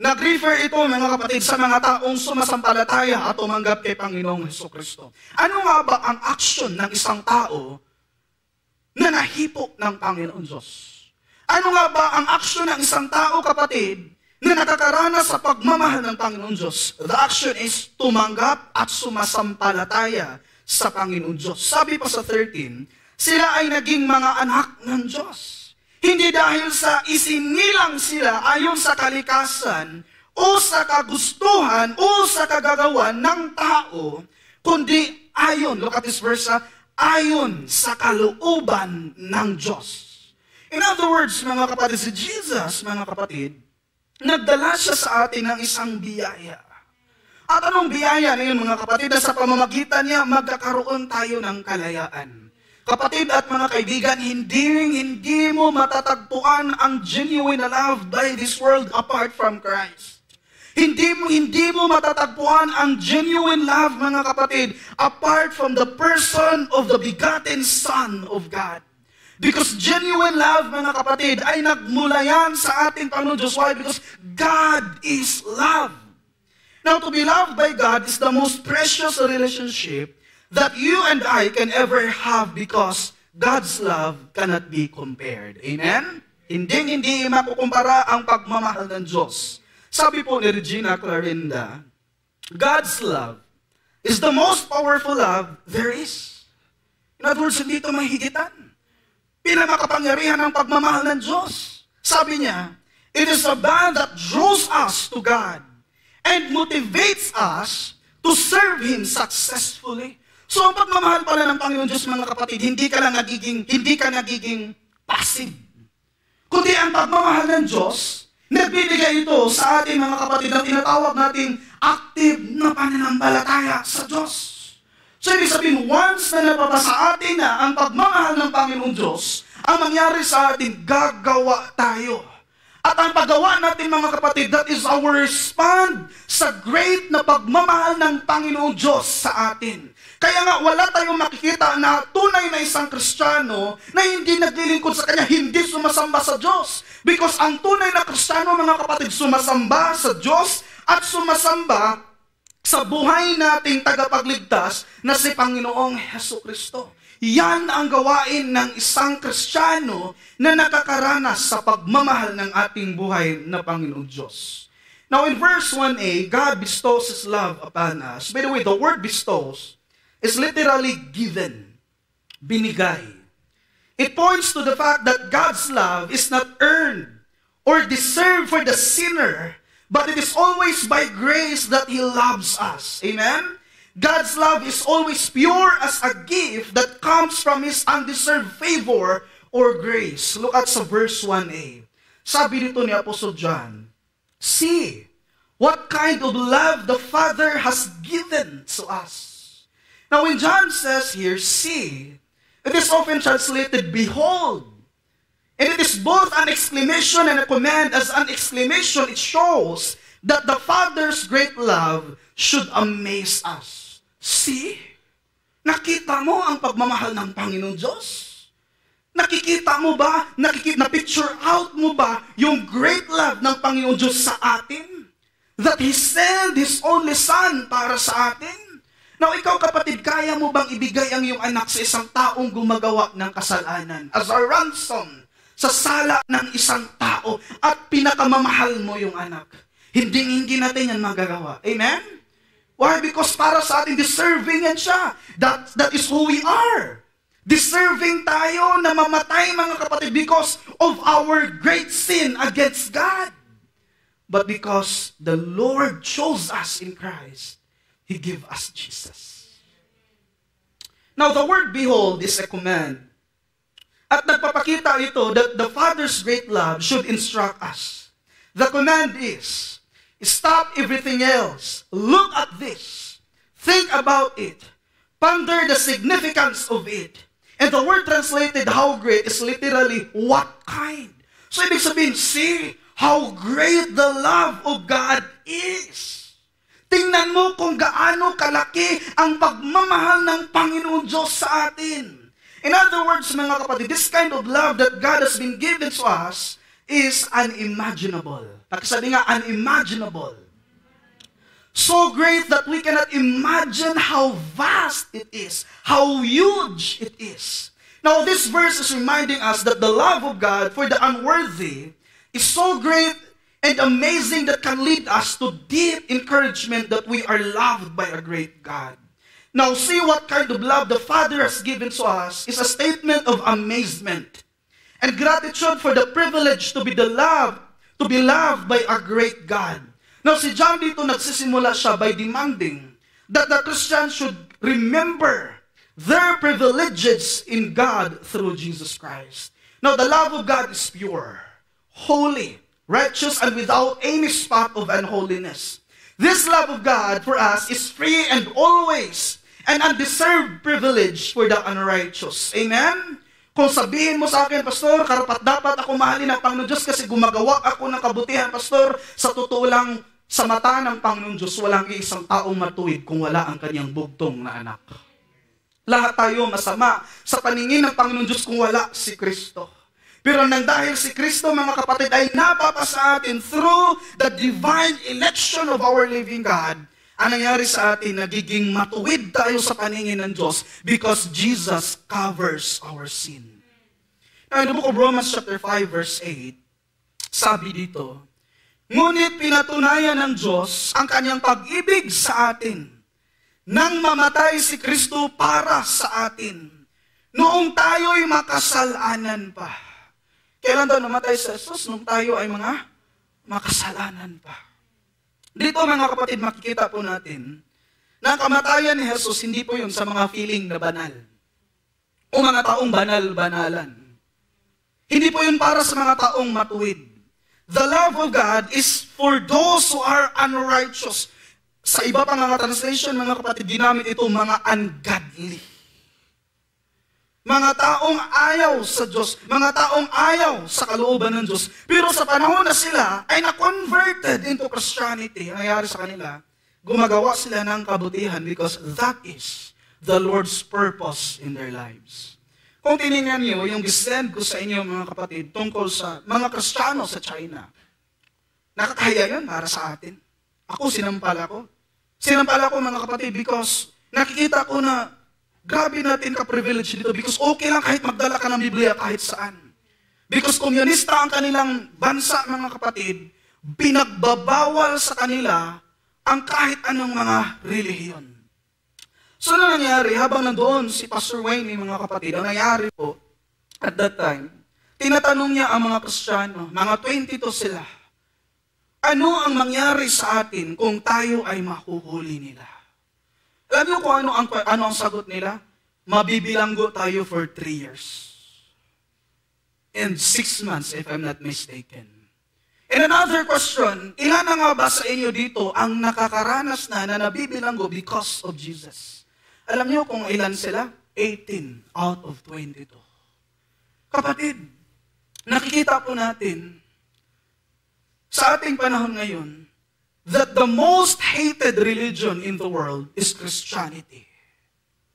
Nag-refer ito, mga kapatid, sa mga taong sumasampalataya at tumanggap kay Panginoong Jesucristo. Ano nga ba ang action ng isang tao na nahipok ng Panginoon Diyos? Ano nga ba ang action ng isang tao, kapatid, na nakakaranas sa pagmamahal ng Panginoon Diyos? The action is tumanggap at sumasampalataya sa Panginoon Diyos. Sabi pa sa 13, sila ay naging mga anak ng Diyos. Hindi dahil sa isinilang sila ayon sa kalikasan o sa kagustuhan o sa kagagawan ng tao, kundi ayon, look at this verse, ayon sa kalooban ng Diyos. In other words, mga kapatid, si Jesus, mga kapatid, nagdala siya sa atin ng isang biyaya. At anong biyaya na yun, mga kapatid, na sa pamamagitan niya, magkakaroon tayo ng kalayaan. Kapatid at mga kaibigan, hindi mo matatagpuan ang genuine na love by this world apart from Christ. Hindi mo matatagpuan ang genuine love, mga kapatid, apart from the person of the begotten Son of God. Because genuine love, mga kapatid, ay nagmula yan sa ating Panginoon Diyos. Why? Because God is love. Now, to be loved by God is the most precious relationship that you and I can ever have because God's love cannot be compared. Amen? Hindi makukumpara ang pagmamahal ng Diyos. Sabi po ni Regina Clarinda, God's love is the most powerful love there is. In other words, hindi ito mahigitan. Pinamakapangyarihan ng pagmamahal ng Diyos. Sabi niya, it is a bond that draws us to God and motivates us to serve Him successfully. So, ang pagmamahal pala ng Panginoon Diyos, mga kapatid, hindi ka nagiging passive. Kundi ang pagmamahal ng Diyos, nagbibigay ito sa ating mga kapatid na tinatawag nating active na pananampalataya sa Diyos. So, ibig sabihin, once na napapasa atin na ang pagmamahal ng Panginoong Diyos, ang mangyari sa atin, gagawa tayo. At ang paggawa natin, mga kapatid, that is our response sa great na pagmamahal ng Panginoong Diyos sa atin. Kaya nga, wala tayong makikita na tunay na isang Kristiyano na hindi naglilingkod sa Kanya, hindi sumasamba sa Diyos. Because ang tunay na Kristiyano, mga kapatid, sumasamba sa Diyos at sumasamba sa buhay nating tagapagligtas na si Panginoong Hesukristo. Yan ang gawain ng isang Kristiyano na nakakaranas sa pagmamahal ng ating buhay na Panginoong Diyos. Now in verse 1a, God bestows His love upon us. By the way, the word bestows is literally given, binigay. It points to the fact that God's love is not earned or deserved for the sinner, but it is always by grace that He loves us. Amen? God's love is always pure as a gift that comes from His undeserved favor or grace. Look at sa verse 1a. Sabi dito ni Apostle John, see what kind of love the Father has given to us. Now when John says here, see, it is often translated, behold. And it is both an exclamation and a command. As an exclamation, it shows that the Father's great love should amaze us. See? Nakita mo ang pagmamahal ng Panginoon Diyos? Nakikita mo ba? Na-picture out mo ba yung great love ng Panginoon Diyos sa atin? That He sent His only Son para sa atin? Now, ikaw kapatid, kaya mo bang ibigay ang iyong anak sa isang taong gumagawa ng kasalanan as a ransom sa sala ng isang tao at pinakamamahal mo yung anak? Hindi natin yan magagawa. Amen? Why? Because para sa atin, deserving yan siya. That is who we are. Deserving tayo na mamatay, mga kapatid, because of our great sin against God. But because the Lord chose us in Christ, He gave us Jesus. Now, the word behold is a command. At nagpapakita ito that the Father's great love should instruct us. The command is, stop everything else. Look at this. Think about it. Ponder the significance of it. And the word translated, how great, is literally, what kind. So, ibig sabihin, see how great the love of God is. Tingnan mo kung gaano kalaki ang pagmamahal ng Panginoon Diyos sa atin. In other words, mga kapatid, this kind of love that God has been given to us is unimaginable. Pakisabi nga, unimaginable. So great that we cannot imagine how vast it is, how huge it is. Now, this verse is reminding us that the love of God for the unworthy is so great and amazing that can lead us to deep encouragement that we are loved by a great God. Now, see what kind of love the Father has given to us is a statement of amazement and gratitude for the privilege to be loved by a great God. Now, si John dito nagsisimula siya by demanding that the Christians should remember their privileges in God through Jesus Christ. Now, the love of God is pure, holy, righteous, and without any spot of unholiness. This love of God for us is free and always an undeserved privilege for the unrighteous. Amen? Kung sabihin mo sa akin, Pastor, karapat-dapat ako mahalin ng Panginoon Diyos kasi gumagawa ako ng kabutihan, Pastor, sa totoo lang, sa mata ng Panginoon Diyos, walang isang taong matuwid kung wala ang kanyang bugtong na anak. Lahat tayo masama sa paningin ng Panginoon Diyos kung wala si Kristo. Pero nang dahil si Kristo, mga kapatid, ay napapasa atin through the divine election of our living God, ang nangyari sa atin, nagiging matuwid tayo sa paningin ng Diyos because Jesus covers our sin. Now, in the book of Romans chapter 5, verse 8, sabi dito, ngunit pinatunayan ng Diyos ang kanyang pag-ibig sa atin nang mamatay si Kristo para sa atin noong tayo'y makasalanan pa. Kailan daw namatay si Jesus? Nung tayo ay mga makasalanan pa. Dito mga kapatid, makikita po natin na ang kamatayan ni Jesus, hindi po yun sa mga feeling na banal o mga taong banal-banalan. Hindi po yun para sa mga taong matuwid. The love of God is for those who are unrighteous. Sa iba pang mga translation, mga kapatid, ginamit ito mga ungodly. Mga taong ayaw sa Diyos, mga taong ayaw sa kalooban ng Diyos. Pero sa panahon na sila ay na-converted into Christianity, ang nangyari sa kanila, gumagawa sila ng kabutihan because that is the Lord's purpose in their lives. Kung tinignan niyo yung gisend ko sa inyo mga kapatid tungkol sa mga Kristiyano sa China, nakakahiya yun para sa atin. Ako, sinampala ko. Sinampala ko mga kapatid because nakikita ko na grabe natin ka-privilege dito because okay lang kahit magdala ka ng Biblia kahit saan. Because komunista ang kanilang bansa mga kapatid, pinagbabawal sa kanila ang kahit anong mga relihiyon. So ano nangyari? Habang nandoon si Pastor Wayne, mga kapatid, ang nangyari po at that time, tinatanong niya ang mga Kristiyano, mga 22 sila, ano ang mangyari sa atin kung tayo ay mahuhuli nila? Alam niyo kung ano ang sagot nila? Mabibilanggo tayo for 3 years. And 6 months, if I'm not mistaken. And another question, ilan na nga ba sa inyo dito ang nakakaranas na nabibilanggo because of Jesus? Alam niyo kung ilan sila? 18 out of 22. Kapatid, nakikita po natin sa ating panahon ngayon, that the most hated religion in the world is Christianity.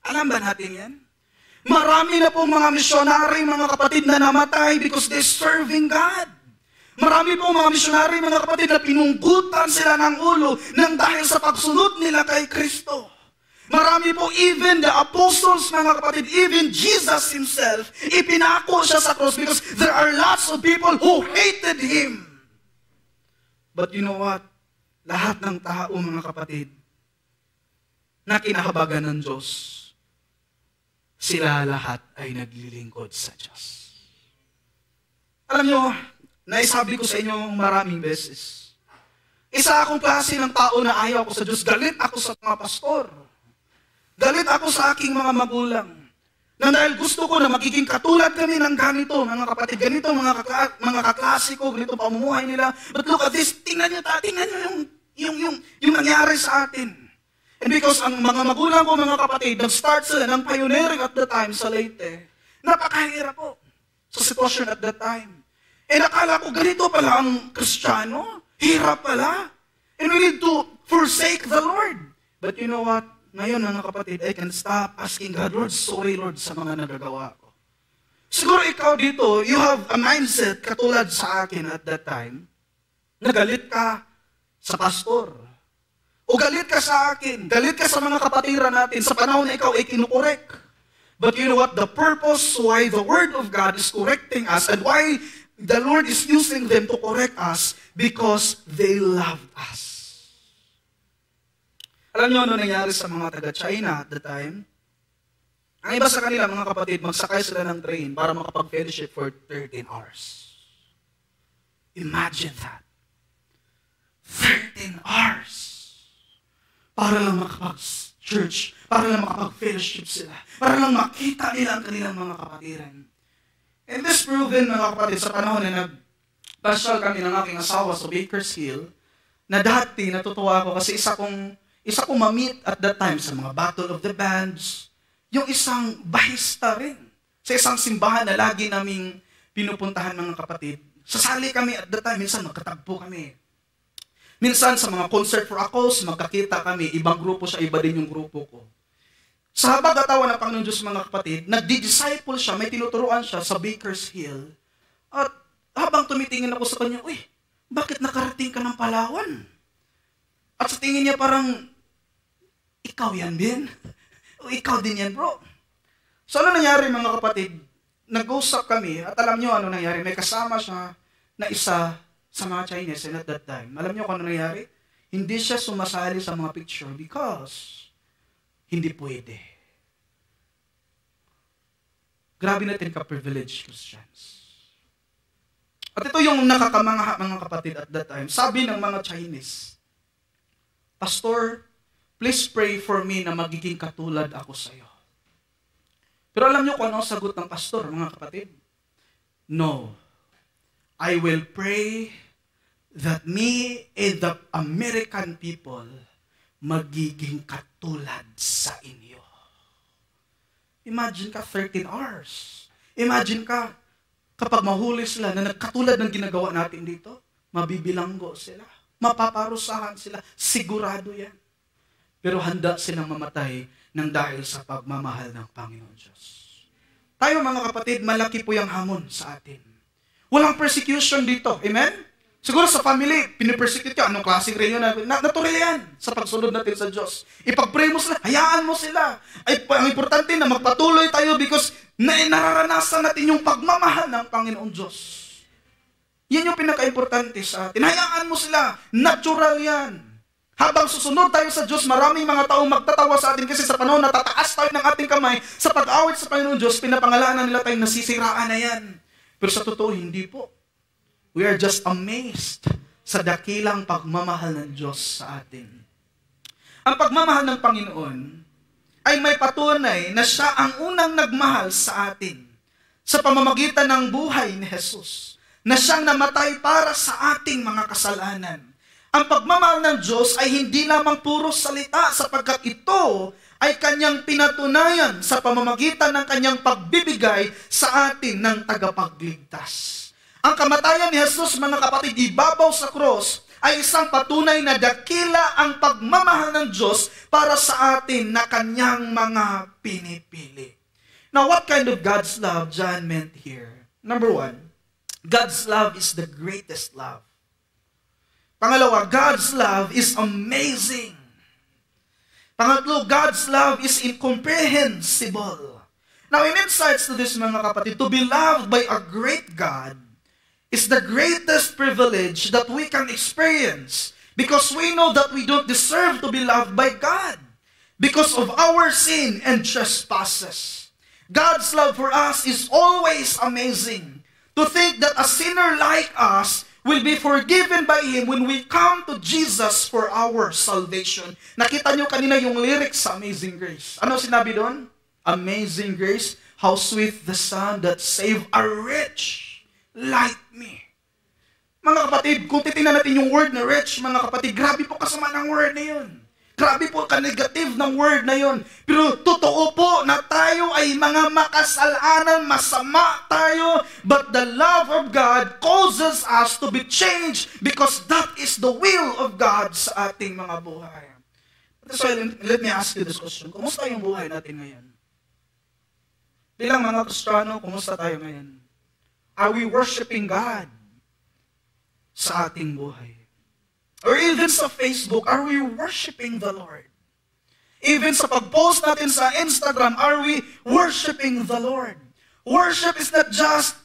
Alam ba natin yan? Marami na po mga misyonary, mga kapatid, na namatay because they're serving God. Marami po mga misyonary, mga kapatid, na pinunggutan sila ng ulo nang dahil sa pagsunod nila kay Kristo. Marami po, even the apostles, mga kapatid, even Jesus himself, ipinako siya sa cross because there are lots of people who hated him. But you know what? Lahat ng tao, mga kapatid, na kinahabagan ng Diyos, sila lahat ay naglilingkod sa Diyos. Alam nyo, naisabi ko sa inyo maraming beses, isa akong klase ng tao na ayaw ko sa Diyos. Galit ako sa mga pastor. Galit ako sa aking mga magulang. Na dahil gusto ko na magiging katulad kami ng ganito, mga kapatid, ganito, mga kaklase ko, ganito pamumuhay nila. But look at this, tingnan nyo yung nangyari sa atin. And because ang mga magulang ko, mga kapatid, nag-start sila ng pioneering at the time sa Leyte. Napakahirap po sa sitwasyon at that time. And nakala ko, ganito pala ang Kristiyano? Hirap pala. And we need to forsake the Lord. But you know what? Ngayon, mga kapatid, I can stop asking God, Lord, sorry, Lord, sa mga nagagawa ko. Siguro ikaw dito, you have a mindset katulad sa akin at that time, nagalit ka sa pastor. O galit ka sa akin, galit ka sa mga kapatiran natin sa panahon na ikaw ay kinukorek. But you know what? The purpose why the Word of God is correcting us and why the Lord is using them to correct us because they loved us. Alam niyo ano nangyari sa mga taga-China at the time? Ang iba sa kanila, mga kapatid, magsakay sila ng train para makapag-fellowship for 13 hours. Imagine that. 13 hours para lang makapag-church, para lang makapag-fellowship sila, para lang makita nila ang kanilang mga kapatiran. And this proven, mga kapatid, sa panahon na nag-pasyal kami ng aking asawa sa Bakersfield, na dati natutuwa ako kasi isa kong ma-meet at that time sa mga Battle of the Bands, yung isang bahista rin sa isang simbahan na lagi naming pinupuntahan, mga kapatid. Sasali kami at that time, minsan magkatagpo kami. Minsan sa mga concert for a cause, magkakita kami, ibang grupo siya, iba din yung grupo ko. Sa habang katawan ng Panginoon Diyos, mga kapatid, nagdi-disciple siya, may tinuturuan siya sa Bakersfield. At habang tumitingin ako sa kanya, uy, bakit nakarating ka ng Palawan? At sa tingin niya parang, ikaw yan, Ben? O ikaw din yan, bro? So ano nangyari, mga kapatid? Nag-usap kami, at alam niyo ano nangyari, may kasama siya na isa sa mga Chinese, and at that time, alam niyo kung ano nangyari? Hindi siya sumasali sa mga picture because hindi pwede. Grabe natin ka-privileged Christians. At ito yung nakakamangha, mga kapatid, at that time. Sabi ng mga Chinese, Pastor, please pray for me na magiging katulad ako sa iyo. Pero alam niyo kung ano ang sagot ng pastor, mga kapatid? No. I will pray that me and the American people magiging katulad sa inyo. Imagine ka 13 hours. Imagine ka kapag mahuli sila na nagkatulad ng ginagawa natin dito, mabibilanggo sila, mapaparusahan sila, sigurado yan. Pero handa silang mamatay ng dahil sa pagmamahal ng Panginoon Diyos. Tayo, mga kapatid, malaki po yung hamon sa atin. Walang persecution dito. Amen? Siguro sa family, pinipersecute ka. Anong klaseng reunion na? Natural yan sa pagsunod natin sa Diyos. Ipag-pray mo sila, hayaan mo sila. Ang importante na magpatuloy tayo because nararanasan natin yung pagmamahal ng Panginoon Diyos. Yan yung pinaka-importante sa atin. Hayaan mo sila. Natural yan. Habang susunod tayo sa Diyos, maraming mga taong magtatawa sa atin kasi sa panahon na tataas tayo ng ating kamay sa pag-awit sa Panginoon Diyos, pinapangalanan nila tayong nasisiraan na yan. Pero sa totoo, hindi po. We are just amazed sa dakilang pagmamahal ng Diyos sa atin. Ang pagmamahal ng Panginoon ay may patunay na siya ang unang nagmahal sa atin sa pamamagitan ng buhay ni Jesus, na siyang namatay para sa ating mga kasalanan. Ang pagmamahal ng Diyos ay hindi lamang puro salita sapagkat ito ay kanyang pinatunayan sa pamamagitan ng kanyang pagbibigay sa atin ng tagapagligtas. Ang kamatayan ni Jesus, mga kapatid, ibabaw sa cross ay isang patunay na dakila ang pagmamahal ng Diyos para sa atin na kanyang mga pinipili. Now, what kind of God's love John meant here? Number one, God's love is the greatest love. Pangalawa, God's love is amazing. Pangatlo, God's love is incomprehensible. Now, in insights to this, mga kapatid, to be loved by a great God is the greatest privilege that we can experience because we know that we don't deserve to be loved by God because of our sin and trespasses. God's love for us is always amazing. To think that a sinner like us will be forgiven by Him when we come to Jesus for our salvation. Nakita nyo kanina yung lyrics sa Amazing Grace. Ano sinabi doon? Amazing grace, how sweet the sound that saved a wretch like me. Mga kapatid, kung titingnan natin yung word na wretch, mga kapatid, grabe po kasama ng word na yun. Grabe po ka-negative ng word na yun. Pero totoo po na tayo ay mga makasalanan, masama tayo, but the love of God causes us to be changed because that is the will of God sa ating mga buhay. So let me ask you this question. Kumusta yung buhay natin ngayon? Bilang mga Kristiyano, kumusta tayo ngayon? Are we worshiping God sa ating buhay? Or even sa Facebook, are we worshiping the Lord? Even sa pag-post natin sa Instagram, are we worshiping the Lord? Worship is not just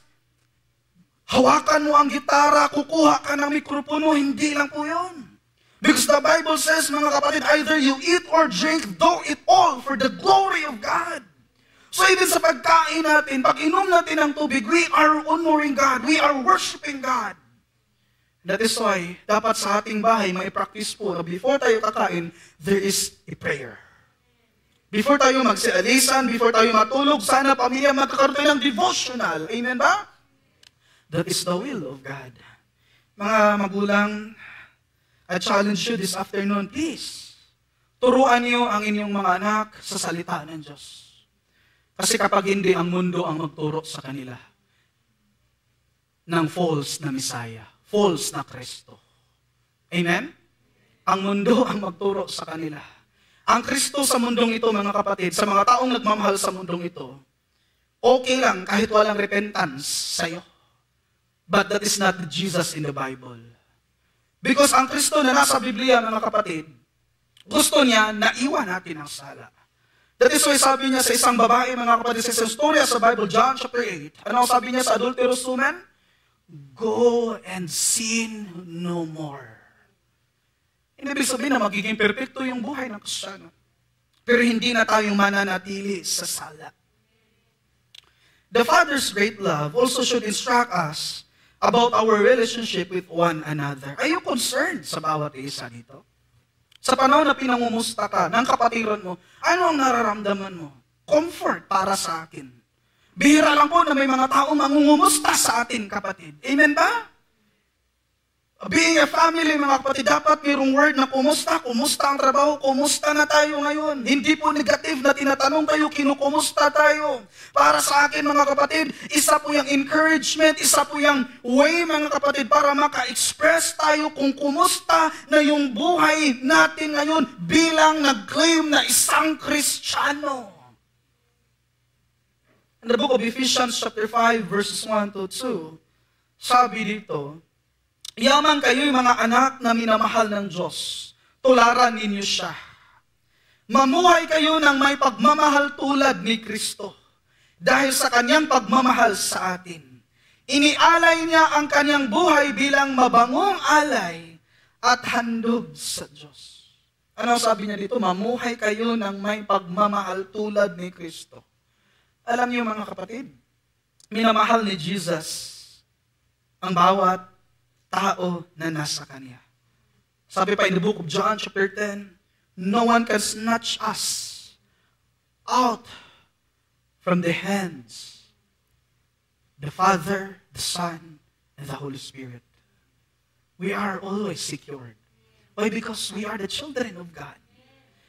hawakan mo ang gitara, kukuha ka ng mikropono, hindi lang po yun. Because the Bible says, mga kapatid, either you eat or drink, do it all for the glory of God. So even sa pagkain natin, pag inom natin ng tubig, we are honoring God. We are worshiping God. That is why, dapat sa ating bahay, may practice po na before tayo kakain, there is a prayer. Before tayo magsialisan, before tayo matulog, sana pamilya magkakaroon tayo ng devotional. Amen ba? That is the will of God. Mga magulang, I challenge you this afternoon, please. Turuan niyo ang inyong mga anak sa salita ng Diyos. Kasi kapag hindi, ang mundo ang magturo sa kanila ng false na Messiah, false na Kristo. Amen? Ang mundo ang magturo sa kanila. Ang Kristo sa mundong ito, mga kapatid, sa mga taong nagmamahal sa mundong ito, okay lang kahit walang repentance sa'yo. But that is not Jesus in the Bible. Because ang Kristo na nasa Biblia, mga kapatid, gusto niya na iwan natin ang sala. That is why sabi niya sa isang babae, mga kapatid, sa isang storya sa Bible, John chapter 8, ano sabi niya sa adulterous woman? Go and sin no more. Ibig sabihin na magiging perpekto yung buhay ng Kristiyano. Pero hindi na tayong mananatili sa sala. The Father's great love also should instruct us about our relationship with one another. Are you concerned sa bawat isa dito? Sa panahon na pinangumusta ka ng kapatiran mo, ano ang nararamdaman mo? Comfort para sa akin. Bihira lang po na may mga taong mangungumusta sa atin, kapatid. Amen ba? Being a family, mga kapatid, dapat mayroong word na kumusta ang trabaho, kumusta na tayo ngayon. Hindi po negative na tinatanong tayo, kinukumusta tayo. Para sa akin, mga kapatid, isa po yung encouragement, isa po yung way, mga kapatid, para maka-express tayo kung kumusta na yung buhay natin ngayon bilang nag-claim na isang Kristiyano. In the book of Ephesians chapter 5, verses 1 to 2, sabi dito, yaman kayo'y mga anak na minamahal ng Diyos. Tularan ninyo siya. Mamuhay kayo ng may pagmamahal tulad ni Kristo. Dahil sa kanyang pagmamahal sa atin. Inialay niya ang kanyang buhay bilang mabangong alay at handog sa Diyos. Ano sabi niya dito? Mamuhay kayo ng may pagmamahal tulad ni Kristo. Alam niyo mga kapatid, minamahal ni Jesus ang bawat tao na nasa Kanya. Sabi pa in the book of John chapter 10, no one can snatch us out from the hands the Father, the Son, and the Holy Spirit. We are always secured. Why? Because we are the children of God.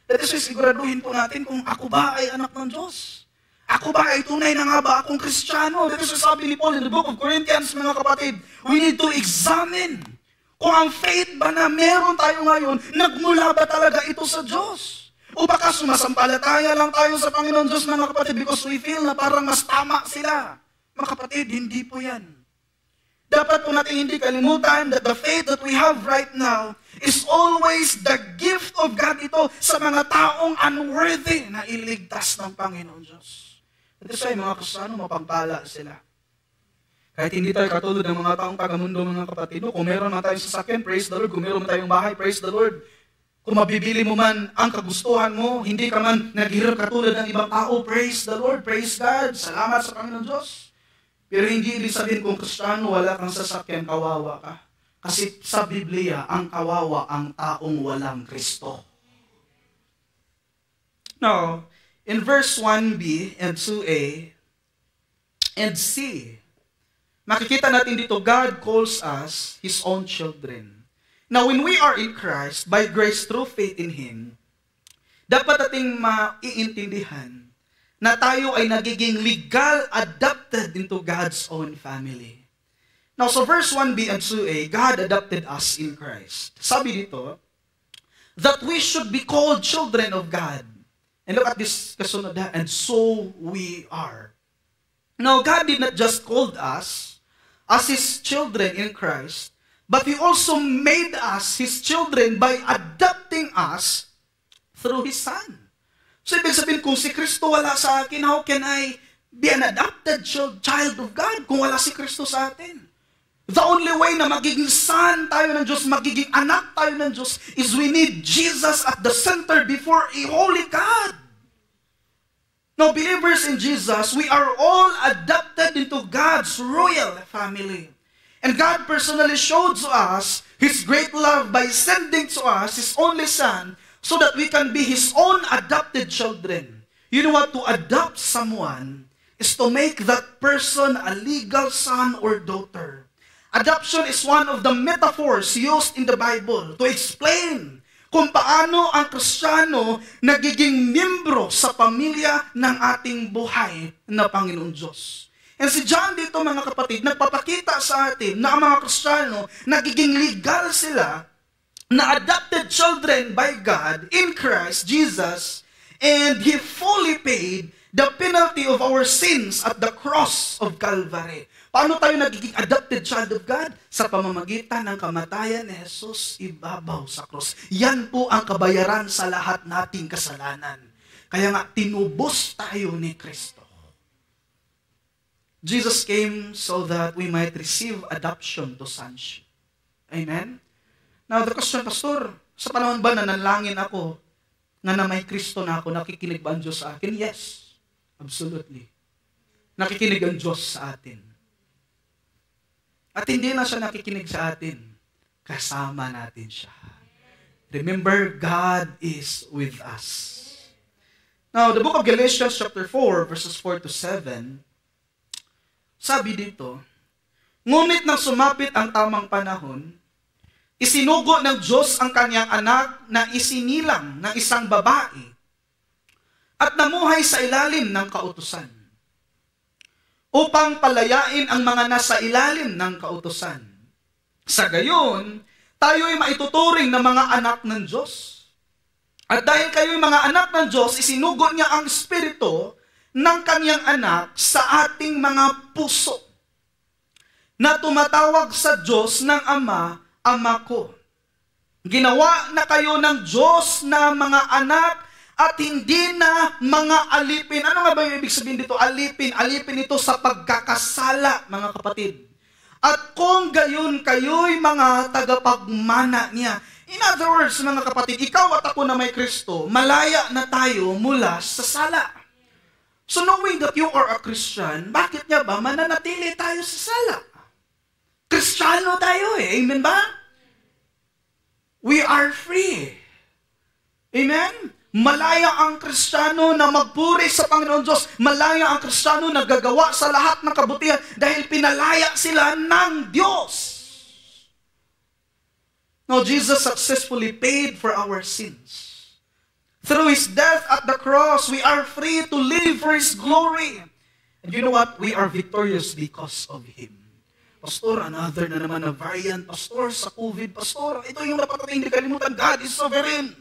That is why siguraduhin po natin kung ako ba ay anak ng Diyos. Ako ba ay tunay na nga ba akong Kristiyano? Dito sa sabi ni Paul in the book of Corinthians, mga kapatid, we need to examine kung ang faith ba na meron tayo ngayon, nagmula ba talaga ito sa Diyos? O baka sumasampalataya lang tayo sa Panginoon Diyos, mga kapatid, because we feel na parang mas tama sila. Mga kapatid, hindi po yan. Dapat po natin hindi kalimutan that the faith that we have right now is always the gift of God ito sa mga taong unworthy na iligtas ng Panginoon Diyos. Ito sa'yo, mga Kristiyano, mapagpala sila. Kahit hindi tayo katulad ng mga taong tagamundo, mga kapatid, kung meron na tayong sasakyan, praise the Lord. Kung meron na tayong bahay, praise the Lord. Kung mabibili mo man ang kagustuhan mo, hindi ka man naghihirap katulad ng ibang tao, praise the Lord, praise God. Salamat sa Panginoon Diyos. Pero hindi ibig sabihin kung Kristiyano, wala kang sasakyan, kawawa ka. Kasi sa Biblia, ang kawawa ang taong walang Kristo. Now, in verse 1b and 2a and c, makikita natin dito, God calls us His own children. Now, when we are in Christ, by grace through faith in Him, dapat nating maiintindihan na tayo ay nagiging legal adopted into God's own family. Now, so verse 1b and 2a, God adopted us in Christ. Sabi dito, that we should be called children of God. And look at this kasunod na, and so we are. Now, God did not just call us as His children in Christ, but He also made us His children by adopting us through His Son. So, ibig sabihin, kung si Kristo wala sa akin, how can I be an adopted child of God kung wala si Kristo sa atin? The only way na magiging son tayo ng Diyos, magiging anak tayo ng Diyos, is we need Jesus at the center before a holy God. Now, believers in Jesus, we are all adopted into God's royal family. And God personally showed to us His great love by sending to us His only Son so that we can be His own adopted children. You know what? To adopt someone is to make that person a legal son or daughter. Adoption is one of the metaphors used in the Bible to explain kung paano ang Kristiyano nagiging miyembro sa pamilya ng ating buhay na Panginoon Diyos. And si John dito, mga kapatid, nagpapakita sa atin na ang mga Kristiyano nagiging legal sila na adopted children by God in Christ Jesus, and He fully paid the penalty of our sins at the cross of Calvary. Paano tayo nagiging adopted child of God? Sa pamamagitan ng kamatayan ni Jesus ibabaw sa cross. Yan po ang kabayaran sa lahat nating kasalanan. Kaya nga, tinubos tayo ni Kristo. Jesus came so that we might receive adoption to sonship. Amen? Now, the question, Pastor, sa panahon ba na nanalangin ako na may Kristo na ako, nakikinig ba ang Diyos sa akin? Yes, absolutely. Nakikinig ang Diyos sa atin. At hindi na siya nakikinig sa atin, kasama natin siya. Remember, God is with us. Now, the book of Galatians chapter 4, verses 4 to 7, sabi dito, ngunit nang sumapit ang tamang panahon, isinugo ng Diyos ang kanyang anak na isinilang ng isang babae at namuhay sa ilalim ng kautusan upang palayain ang mga nasa ilalim ng kautusan. Sa gayon, tayo'y maituturing na mga anak ng Diyos. At dahil kayo'y mga anak ng Diyos, isinugo niya ang Espiritu ng kanyang anak sa ating mga puso na tumatawag sa Diyos ng Ama, Ama ko. Ginawa na kayo ng Diyos na mga anak at hindi na mga alipin. Ano nga ba yung ibig sabihin dito? Alipin. Alipin ito sa pagkakasala, mga kapatid. At kung gayon kayo'y mga tagapagmana niya. In other words, mga kapatid, ikaw at ako na may Kristo, malaya na tayo mula sa sala. So knowing that you are a Christian, bakit nga ba mananatili tayo sa sala? Kristiyano tayo eh. Amen ba? We are free. Amen? Malaya ang Kristiyano na magpuri sa Panginoon Diyos. Malaya ang Kristiyano na gagawa sa lahat ng kabutihan dahil pinalaya sila ng Diyos. Now, Jesus successfully paid for our sins. Through His death at the cross, we are free to live for His glory. And you know what? We are victorious because of Him. Pastor, another na naman na variant. Pastor, sa COVID, Pastor, ito yung dapat natin hindi kalimutan. God is sovereign.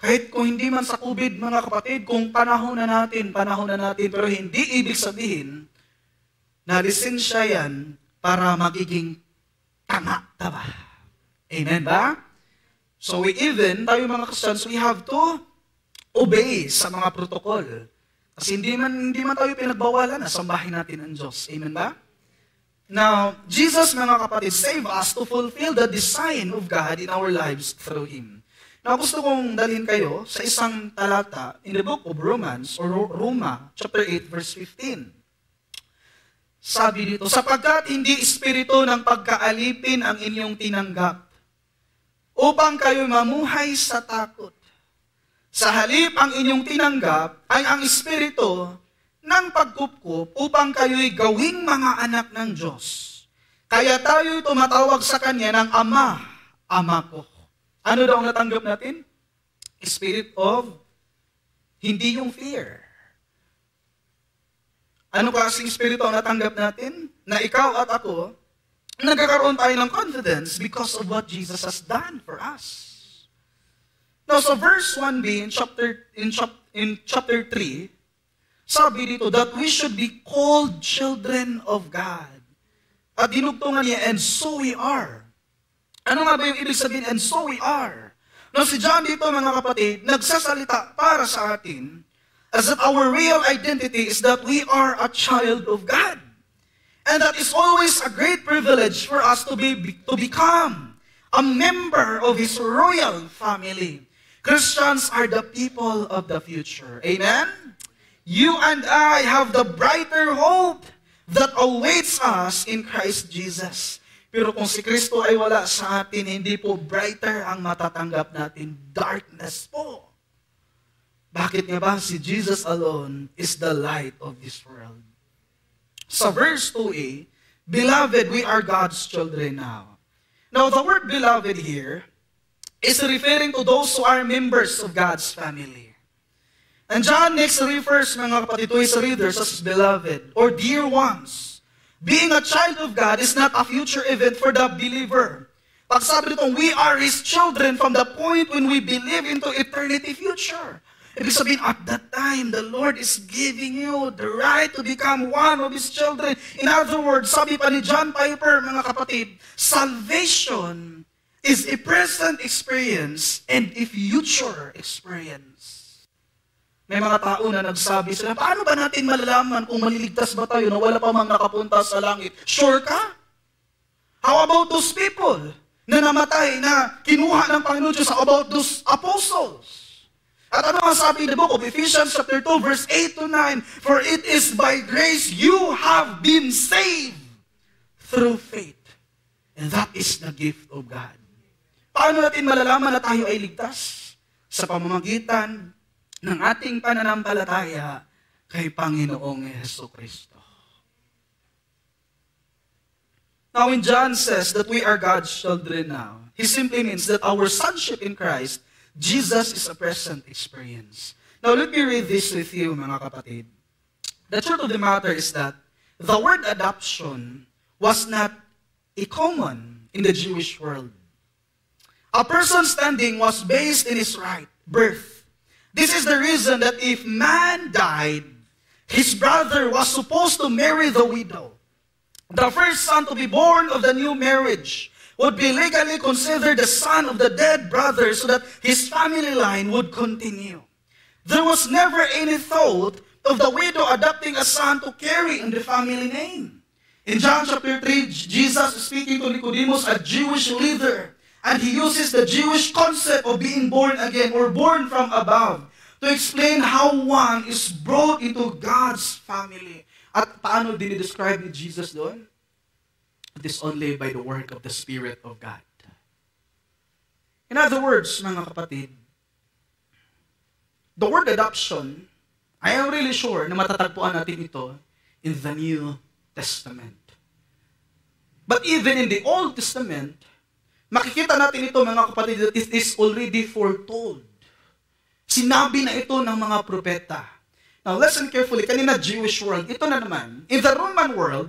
Kahit kung hindi man sa COVID, mga kapatid, kung panahon na natin, pero hindi ibig sabihin na lisensya yan para magiging tama. Amen ba? So tayo mga Christians, we have to obey sa mga protocol. Kasi hindi man tayo pinagbawalan na sambahin natin ang Diyos. Amen ba? Now, Jesus, mga kapatid, save us to fulfill the design of God in our lives through Him. Now, gusto kong dalhin kayo sa isang talata in the book of Romans, or Roma, chapter 8, verse 15. Sabi dito, sapagkat hindi espiritu ng pagkaalipin ang inyong tinanggap, upang kayo mamuhay sa takot. Sa halip ang inyong tinanggap ay ang espiritu ng pagkupkup upang kayo'y gawing mga anak ng Diyos. Kaya tayo'y tumatawag sa Kanya ng Ama, Ama ko. Ano daw ang natanggap natin? Spirit of, hindi yung fear. Ano klaseng espiritu ang natanggap natin? Na ikaw at ako, nagkakaroon tayo ng confidence because of what Jesus has done for us. Now, so verse 1b in chapter 3, sabi dito that we should be called children of God. At dinugtungan niya, and so we are. Ano nga ba yung ibig sabihin, and so we are? Now, si John dito, mga kapatid, nagsasalita para sa atin as that our real identity is that we are a child of God. And that is always a great privilege for us to become a member of His royal family. Christians are the people of the future. Amen? You and I have the brighter hope that awaits us in Christ Jesus. Pero kung si Kristo ay wala sa atin, hindi po brighter ang matatanggap natin. Darkness po. Bakit nga ba? Si Jesus alone is the light of this world. Sa verse 2a, Beloved, we are God's children now. Now, the word beloved here is referring to those who are members of God's family. And John next refers, mga kapatid, to his readers as beloved or dear ones. Being a child of God is not a future event for the believer. Pag sabi nito, we are His children from the point when we believe into eternity future. Ibig sabihin, at that time, the Lord is giving you the right to become one of His children. In other words, sabi pa ni John Piper, mga kapatid, salvation is a present experience and a future experience. May mga tao na nagsabi sila, paano ba natin malalaman kung maliligtas ba tayo na wala pa mang nakapunta sa langit? Sure ka? How about those people na namatay, na kinuha ng Panginoon Diyos? How about those apostles? At ano ang sabi in the book of Ephesians chapter 2, verse 8 to 9, For it is by grace you have been saved through faith. And that is the gift of God. Paano natin malalaman na tayo ay ligtas? Sa pamamagitan ng ating pananampalataya kay Panginoong Jesucristo. Now when John says that we are God's children now, he simply means that our sonship in Christ, Jesus is a present experience. Now let me read this with you, mga kapatid. The truth of the matter is that the word adoption was not a common in the Jewish world. A person's standing was based in his right, birth. This is the reason that if man died, his brother was supposed to marry the widow. The first son to be born of the new marriage would be legally considered the son of the dead brother so that his family line would continue. There was never any thought of the widow adopting a son to carry in the family name. In John chapter 3, Jesus is speaking to Nicodemus, a Jewish leader, and he uses the Jewish concept of being born again or born from above to explain how one is brought into God's family. At paano dinidescribe ni Jesus doon? It is only by the work of the Spirit of God. In other words, mga kapatid, the word adoption, I am really sure na matatagpuan natin ito in the New Testament. But even in the Old Testament, makikita natin ito, mga kapatid, that it is already foretold. Sinabi na ito ng mga propeta. Now, listen carefully. Kanina, Jewish world. Ito na naman. In the Roman world,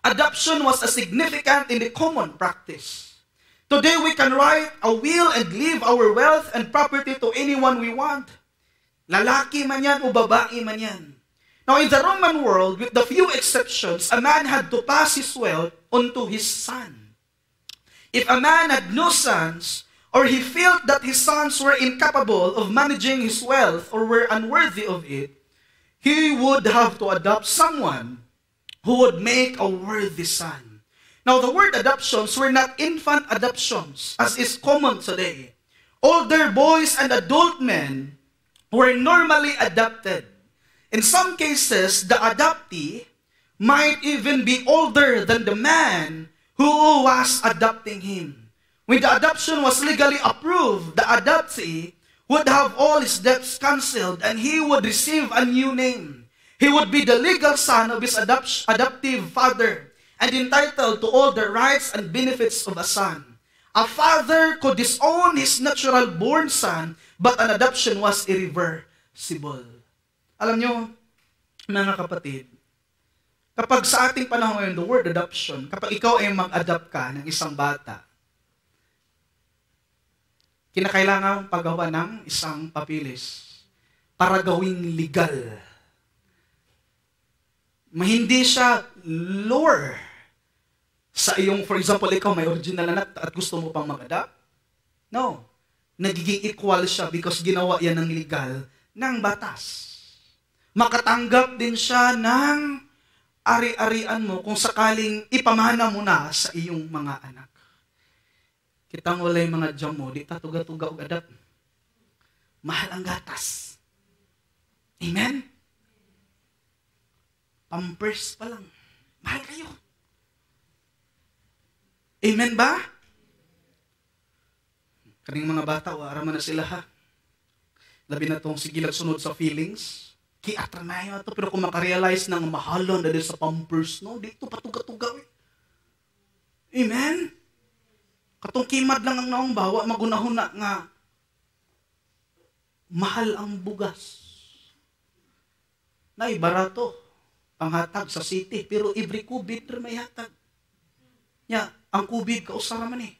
adoption was a significant and a common practice. Today, we can write a will and leave our wealth and property to anyone we want. Lalaki man yan o babae man yan. Now, in the Roman world, with the few exceptions, a man had to pass his wealth onto his son. If a man had no sons, or he felt that his sons were incapable of managing his wealth or were unworthy of it, he would have to adopt someone who would make a worthy son. Now, the word adoptions were not infant adoptions, as is common today. Older boys and adult men were normally adopted. In some cases, the adoptee might even be older than the man who was adopting him. When the adoption was legally approved, the adoptee would have all his debts canceled and he would receive a new name. He would be the legal son of his adoptive father and entitled to all the rights and benefits of a son. A father could disown his natural-born son, but an adoption was irreversible. Alam nyo, mga kapatid, kapag sa ating panahon ngayon, the word adoption, kapag ikaw ay mag-adopt ka ng isang bata, kinakailangan paggawa ng isang papilis para gawing legal. Hindi siya lower sa iyong, for example, ikaw may original anak at gusto mo pang mag-adopt. No. Nagiging equal siya because ginawa yan ng legal ng batas. Makatanggap din siya ng ari-arian mo kung sakaling ipamana mo na sa iyong mga anak. Kitang walay mga jam mo, di tatuga-tuga o adat. Mahal ang gatas. Amen? Pampers pa lang. Mahal kayo. Amen ba? Kaning mga bata, araman na sila ha. Labi na itong sige sunod sa feelings. Kiatra na yun ito. Pero kung makarealize ng mahalon na sa pampers, no? Dito patuga-tuga. Amen? Katong kimad lang ang naong bawa, magunahon na nga mahal ang bugas. Nay, barato. Panghatag sa city. Pero every kubid rin may hatag. Nya, ang kubid kausara man eh.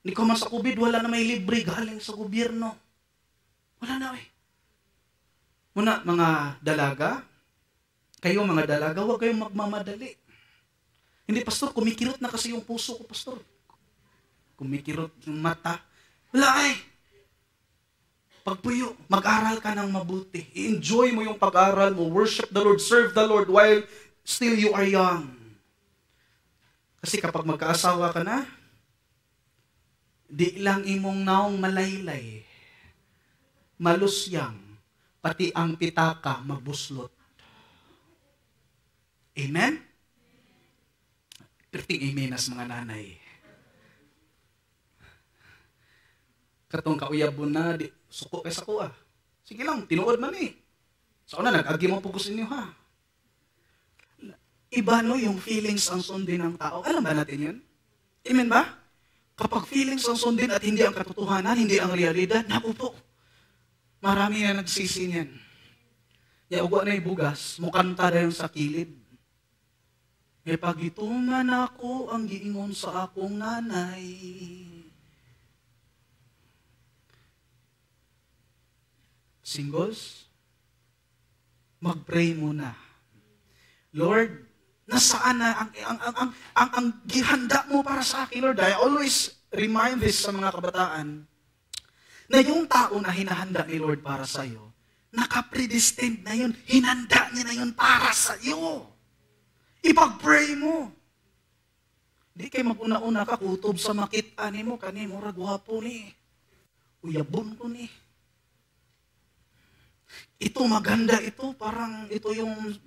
Ni ko man sa kubid, wala na may libre galing sa gobyerno. Wala na eh. Muna, mga dalaga, kayo mga dalaga, huwag kayong magmamadali. Hindi, pastor, kumikirot na kasi yung puso ko, pastor. Kumikirot yung mata. Wala eh. Pagpuyo, mag-aral ka ng mabuti. I-enjoy mo yung pag-aral mo. Worship the Lord, serve the Lord while still you are young. Kasi kapag magkaasawa ka na, di lang imong naong malaylay, malusyang, pati ang pitaka mabuslot. Amen? Perting amen as mga nanay. Katong kauyabon na, suko kay sa kuha. Sige lang, tinuod man eh. So na, nag-agi mo pugos inyo ha. Iba no yung feelings ang sundin ng tao. Alam ba natin yun? Amen ba? Kapag feelings ang sundin at hindi ang katotohanan, hindi ang realidad, naku po. Marami na nagsisi niyan. Yaugwa na ibugas, mukanta na yung sa kilid. E pagituman ako ang giingon sa akong nanay. Singles, mag-pray muna. Lord, nasaan na ang gihanda mo para sa akin, Lord? I always remind this sa mga kabataan na yung tao na hinahanda ni Lord para sa iyo, naka-predestined na yun, hinanda niya na yun para sa iyo. Ipag-pray mo. Di kayo mag-una-una ka, kutob sa makit-ani mo, kanimo ragwapo ni. Uyabon ko ni. Ito maganda ito, parang ito yung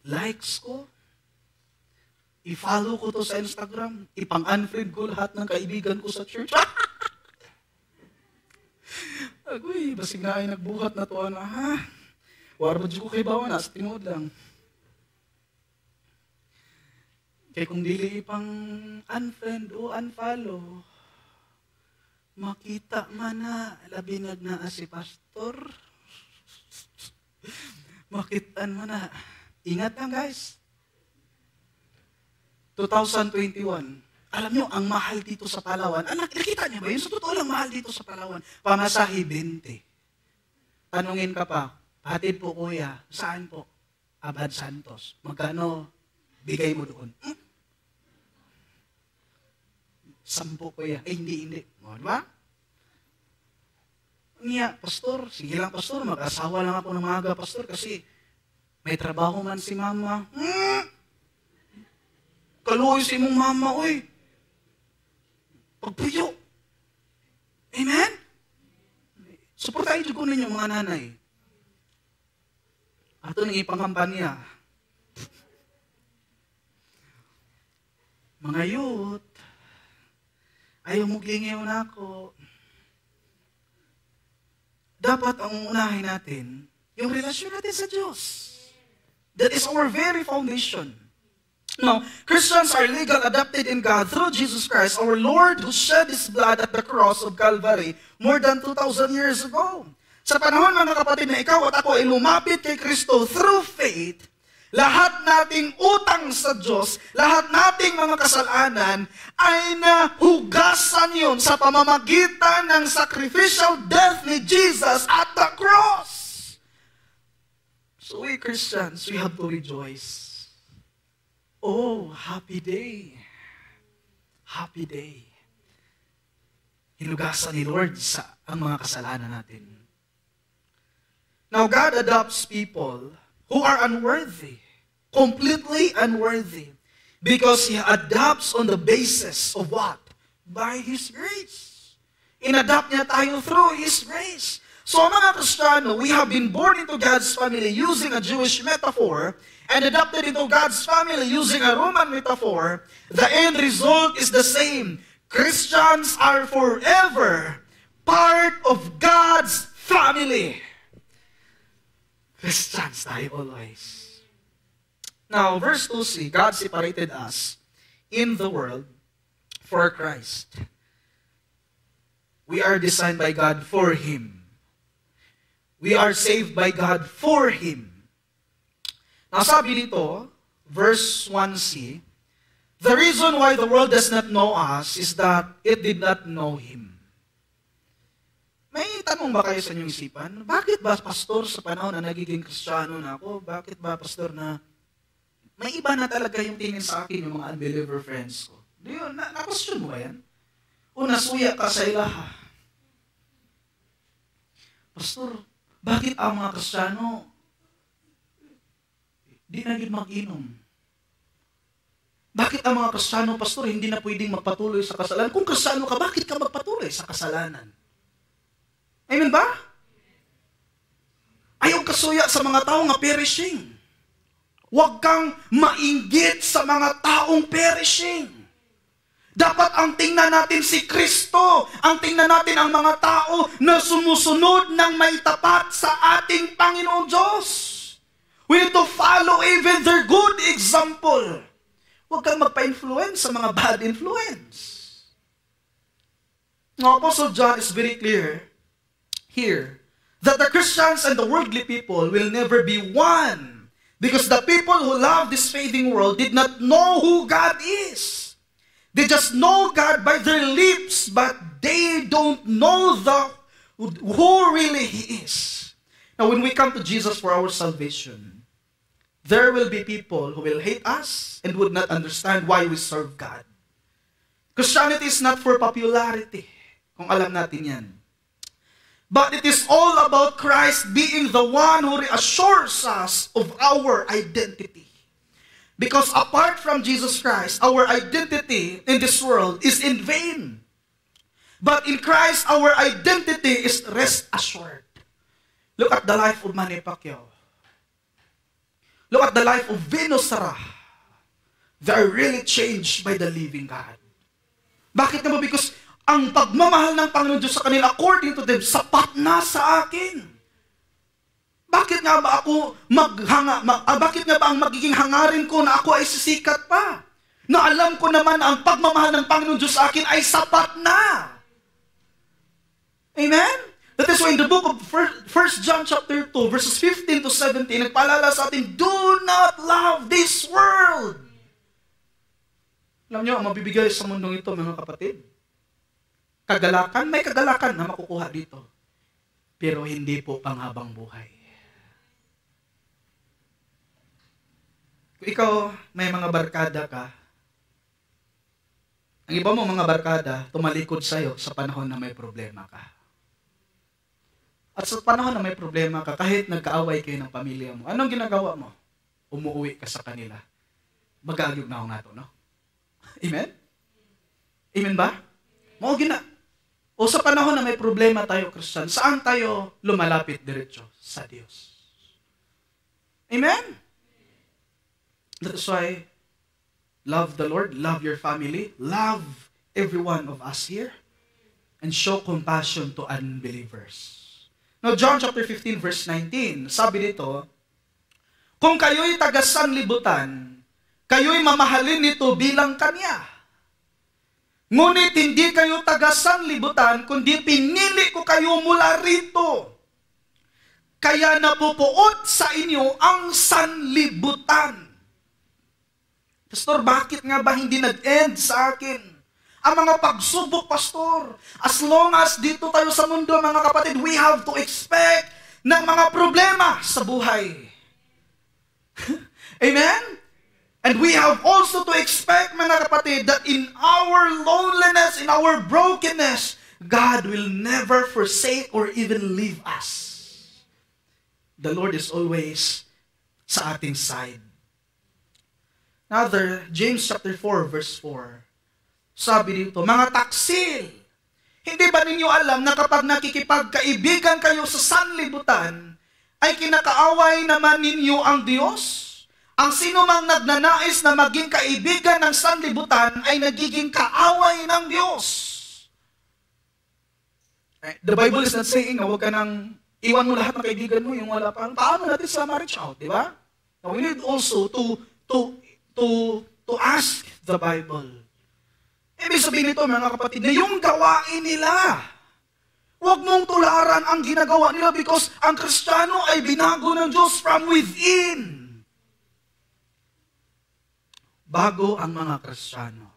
likes ko. I-follow ko to sa Instagram. Ipang-unfriend ko lahat ng kaibigan ko sa church. Agoy, basig na ay nagbuhat na to, ana, ha? Wala ba ko kay bawa na, sa tinood lang. Kaya kung dili ipang unfriend o unfollow, makita man na, labinag na si pastor. Makitaan man na. Ingat lang guys. 2021. Alam nyo, ang mahal dito sa Palawan, nakita niyo ba yun? Sa totoo lang, mahal dito sa Palawan. Pamasahe 20. Tanungin ka pa, hatid po kuya, saan po? Abad Santos. Magkano bigay mo doon? 10 kuya. Hindi. O, diba? Niya, pastor, sige lang pastor, mag-asawa lang ako ng maaga, pastor, kasi may trabaho man si mama. Kaluoy si mong mama, oy. Pagpuyo. Amen? Suportahin dyan ko ninyo mga nanay. Ato nang ipangkampanya. Mga youth, ayaw mo glingaw na ako. Dapat ang unahin natin, yung relasyon natin sa Diyos. That is our very foundation. Now, Christians are legal adopted in God through Jesus Christ, our Lord, who shed His blood at the cross of Calvary more than 2,000 years ago. Sa panahon, mga kapatid, na ikaw at ako ay lumapit kay Kristo through faith, lahat nating utang sa Diyos, lahat nating mga kasalanan ay nahugasan yun sa pamamagitan ng sacrificial death ni Jesus at the cross. So we Christians, we have to rejoice. Oh, happy day. Happy day. Hinugasan ni Lord ang mga kasalanan natin. Now, God adopts people who are unworthy, completely unworthy, because He adopts on the basis of what? By His grace. Inadopt niya tayo through His grace. So mga Kristiyano, we have been born into God's family using a Jewish metaphor and adopted into God's family using a Roman metaphor. The end result is the same. Christians are forever part of God's family. Christians tayo always. Now, verse 2c, God separated us in the world for Christ. We are designed by God for Him. We are saved by God for Him. Now, sabi dito, verse 1c, the reason why the world does not know us is that it did not know Him. May tanong ba kayo sa inyong isipan? Bakit ba, pastor, sa panahon na nagiging Kristiyano na ako, bakit ba, pastor, na may iba na talaga yung tingin sa akin, yung mga unbeliever friends ko? Na-question mo ba yan? O nasuya ka sa ilaha? Pastor, bakit ang mga Kristiyano di na yun mag-inom? Bakit ang mga Kristiyano, pastor, hindi na pwedeng magpatuloy sa kasalanan? Kung Kristiyano ka, bakit ka magpatuloy sa kasalanan? Amen ba? Ayaw kasuya sa mga tao nga perishing. Huwag kang mainggit sa mga taong perishing. Dapat ang tingnan natin si Kristo. Ang tingnan natin ang mga tao na sumusunod ng may tapat sa ating Panginoon Diyos. We need to follow even their good example. Huwag kang magpa-influence sa mga bad influence. Now, Apostle John is very clear here that the Christians and the worldly people will never be one, because the people who love this fading world did not know who God is. They just know God by their lips, but they don't know who really He is. Now, when we come to Jesus for our salvation, there will be people who will hate us and would not understand why we serve God. Christianity is not for popularity, kung alam natin yan. But it is all about Christ being the one who reassures us of our identity. Because apart from Jesus Christ, our identity in this world is in vain. But in Christ, our identity is rest assured. Look at the life of Manny Pacquiao. Look at the life of Venus Sarah. They are really changed by the living God. Bakit naman? Because ang pagmamahal ng Panginoon Diyos sa kanila, according to them, sapat na sa akin. Bakit nga ba ako bakit nga ba ang magiging hangarin ko na ako ay sisikat pa? Na alam ko naman ang pagmamahal ng Panginoon Diyos sa akin ay sapat na. Amen? That is why in the book of 1 John chapter 2, verses 15 to 17, nagpaalala sa atin, do not love this world. Alam niyo, ang mabibigay sa mundong ito, mga kapatid, kagalakan, may kagalakan na makukuha dito. Pero hindi po panghabang buhay. Kung ikaw may mga barkada ka, ang iba mo mga barkada, tumalikod sa'yo sa panahon na may problema ka. At sa panahon na may problema ka, kahit nagkaaway kayo ng pamilya mo, anong ginagawa mo? Umuwi ka sa kanila. Mag-aagyog na ako nato, no? Amen? Amen ba? O sa panahon na may problema tayo, Christian, saan tayo lumalapit diretso? Sa Diyos. Amen? That's why, love the Lord, love your family, love every one of us here, and show compassion to unbelievers. Now, John chapter 15, verse 19, sabi dito, kung kayo'y taga-sanlibutan, kayo'y mamahalin nito bilang Kanya. Ngunit hindi kayo taga-sanlibutan, kundi pinili ko kayo mula rito. Kaya napupuot sa inyo ang sanlibutan. Pastor, bakit nga ba hindi nag-end sa akin ang mga pagsubok, Pastor? As long as dito tayo sa mundo, mga kapatid, we have to expect ng mga problema sa buhay. Amen? And we have also to expect, mga kapatid, that in our loneliness, in our brokenness, God will never forsake or even leave us. The Lord is always sa ating side. Another, James chapter 4, verse 4. Sabi dito, mga taksil, Hindi ba ninyo alam na kapag nakikipagkaibigan kayo sa sanlibutan, ay kinakaaway naman ninyo ang Diyos? Ang sino mang nagnanais na maging kaibigan ng sanlibutan ay nagiging kaaway ng Diyos. The Bible is not saying na huwag ka nang iwan mo lahat ng kaibigan mo, yung wala pa. Paano natin sa marriage out, di ba? Now, we need also to ask the Bible. Ibig sabihin nito, mga kapatid, na yung gawain nila, huwag mong tularan ang ginagawa nila because ang Kristiyano ay binago ng Diyos from within. Bago ang mga Kristiyano.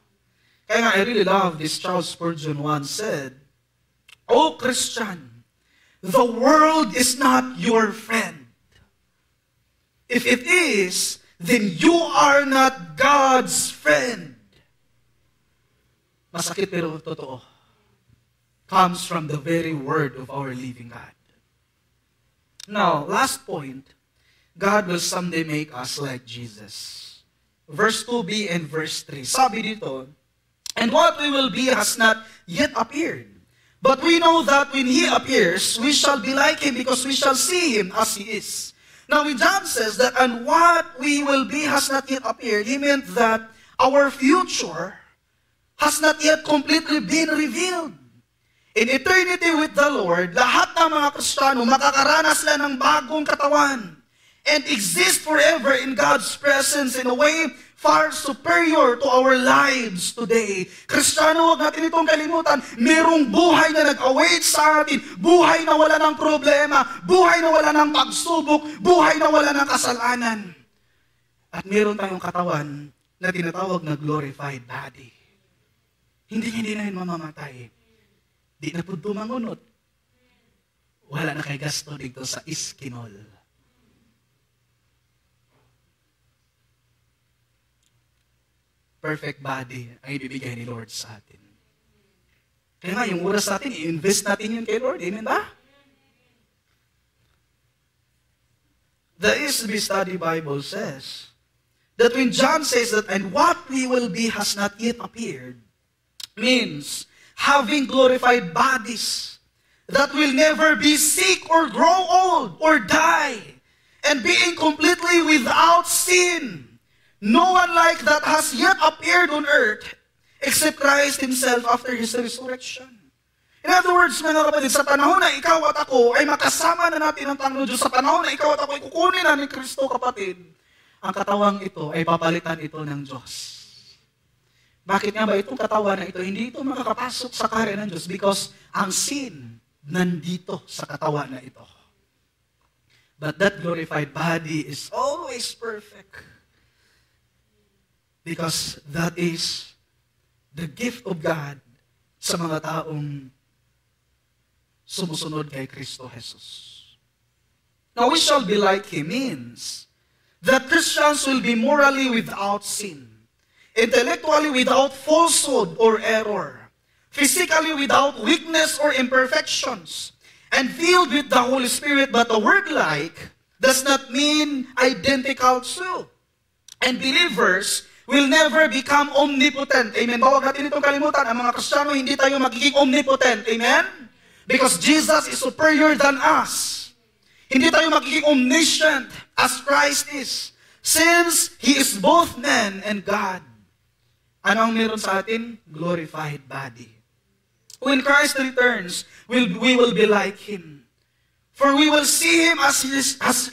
Kaya nga, I really love this. Charles Spurgeon once said, "O Christian, the world is not your friend. If it is, then you are not God's friend." Masakit pero totoo. Comes from the very word of our living God. Now, last point, God will someday make us like Jesus. Verse 2b and verse 3. Sabi dito, "And what we will be has not yet appeared. But we know that when He appears, we shall be like Him because we shall see Him as He is." Now when John says that, "And what we will be has not yet appeared," he meant that our future has not yet completely been revealed. In eternity with the Lord, lahat ng mga Kristiyano makakaranas lang ng bagong katawan and exist forever in God's presence in a way far superior to our lives today. Kristiyano, huwag natin itong kalimutan. Merong buhay na nag-await sa atin. Buhay na wala ng problema. Buhay na wala ng pagsubok. Buhay na wala ng kasalanan. At meron tayong katawan na tinatawag na glorified body. Hindi na yun mamamatay. Di na po tumangunot. Wala na kay gasto dito sa iskinol. Perfect body ang ibibigay ni Lord sa atin. Kaya nga, yung oras natin, i-invest natin yun kay Lord. Amen ba? The ESV Study Bible says that when John says that, "And what we will be has not yet appeared," means having glorified bodies that will never be sick or grow old or die, and being completely without sin. No one like that has yet appeared on earth except Christ Himself after His resurrection. In other words, mga kapatid, sa panahon na ikaw at ako ay makasama na natin ang Panginoon Diyos, sa panahon na ikaw at ako ay kukunin na ni Kristo, kapatid, ang katawang ito ay papalitan ito ng Diyos. Bakit nga ba itong katawan na ito, hindi ito makakapasok sa kaharian ng Diyos? Because ang sin nandito sa katawan na ito. But that glorified body is always perfect. Because that is the gift of God sa mga taong sumusunod kay Kristo Jesus. Now, we shall be like Him means that Christians will be morally without sin, intellectually without falsehood or error, physically without weakness or imperfections, and filled with the Holy Spirit. But the word "like" does not mean identical to. And believers will never become omnipotent. Amen. Bawag natin itong kalimutan. Ang mga Kristiyano, hindi tayo magiging omnipotent. Amen? Because Jesus is superior than us. Hindi tayo magiging omniscient as Christ is. Since He is both man and God. Ano ang meron sa atin? Glorified body. When Christ returns, we will be like Him. For we will see Him as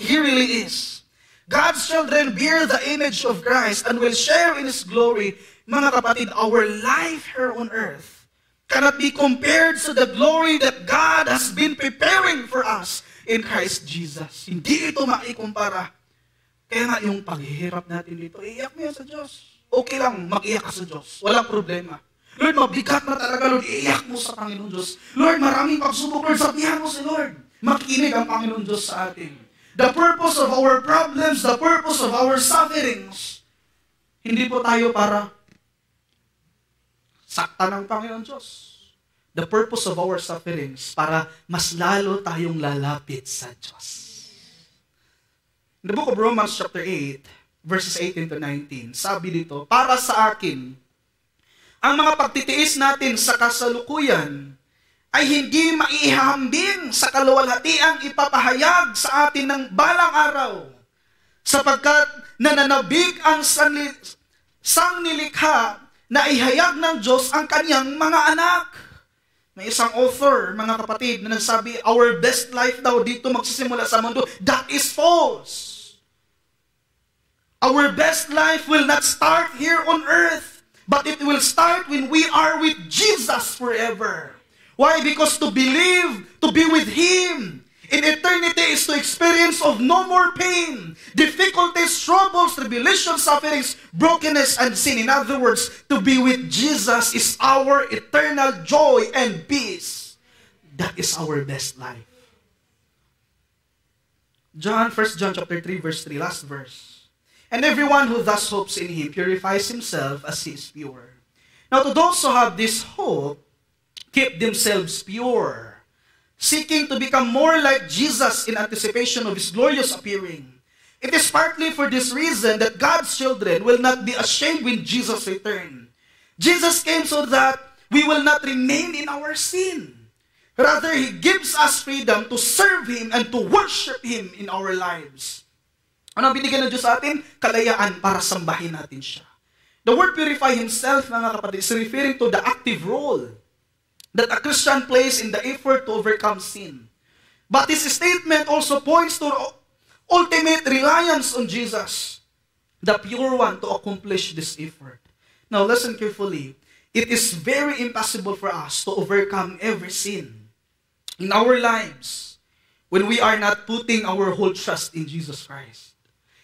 He really is. God's children bear the image of Christ and will share in His glory. Mga kapatid, our life here on earth cannot be compared to the glory that God has been preparing for us in Christ Jesus. Hindi ito maikumpara. Kaya nga yung paghihirap natin dito, iiyak mo yan sa Diyos. Okay lang, mag-iyak ka sa Diyos. Walang problema. Lord, mabigat na talaga, Lord, iiyak mo sa Panginoon Diyos. Lord, maraming pagsubok, Lord, sabihan mo si Lord. Makinig ang Panginoon Diyos sa atin. The purpose of our problems, the purpose of our sufferings, hindi po tayo para sakta ng Panginoon Diyos. The purpose of our sufferings, para mas lalo tayong lalapit sa Diyos. In the book of Romans chapter 8, verses 18 to 19, sabi dito, "Para sa akin, ang mga pagtitiis natin sa kasalukuyan ay hindi maihahambing sa kaluwalhatiang ipapahayag sa atin ng balang araw, sapagkat nananabik ang sangnilikha na ihayag ng Diyos ang kanyang mga anak. May isang author, mga kapatid, na nagsabi, our best life daw dito magsisimula sa mundo. That is false. Our best life will not start here on earth, but it will start when we are with Jesus forever. Why? Because to believe, to be with Him in eternity is to experience of no more pain, difficulties, troubles, tribulations, sufferings, brokenness, and sin. In other words, to be with Jesus is our eternal joy and peace. That is our best life. 1 John chapter 3, verse 3, last verse. And everyone who thus hopes in Him purifies himself as He is pure. Now to those who have this hope, keep themselves pure, seeking to become more like Jesus in anticipation of His glorious appearing. It is partly for this reason that God's children will not be ashamed when Jesus returns. Jesus came so that we will not remain in our sin. Rather, He gives us freedom to serve Him and to worship Him in our lives. Ano ang binigyan ng Diyos sa atin? Kalayaan para sambahin natin siya. The word purify Himself, mga kapatid, is referring to the active role that a Christian plays in the effort to overcome sin. But this statement also points to ultimate reliance on Jesus, the pure one, to accomplish this effort. Now listen carefully. It is very impossible for us to overcome every sin in our lives when we are not putting our whole trust in Jesus Christ.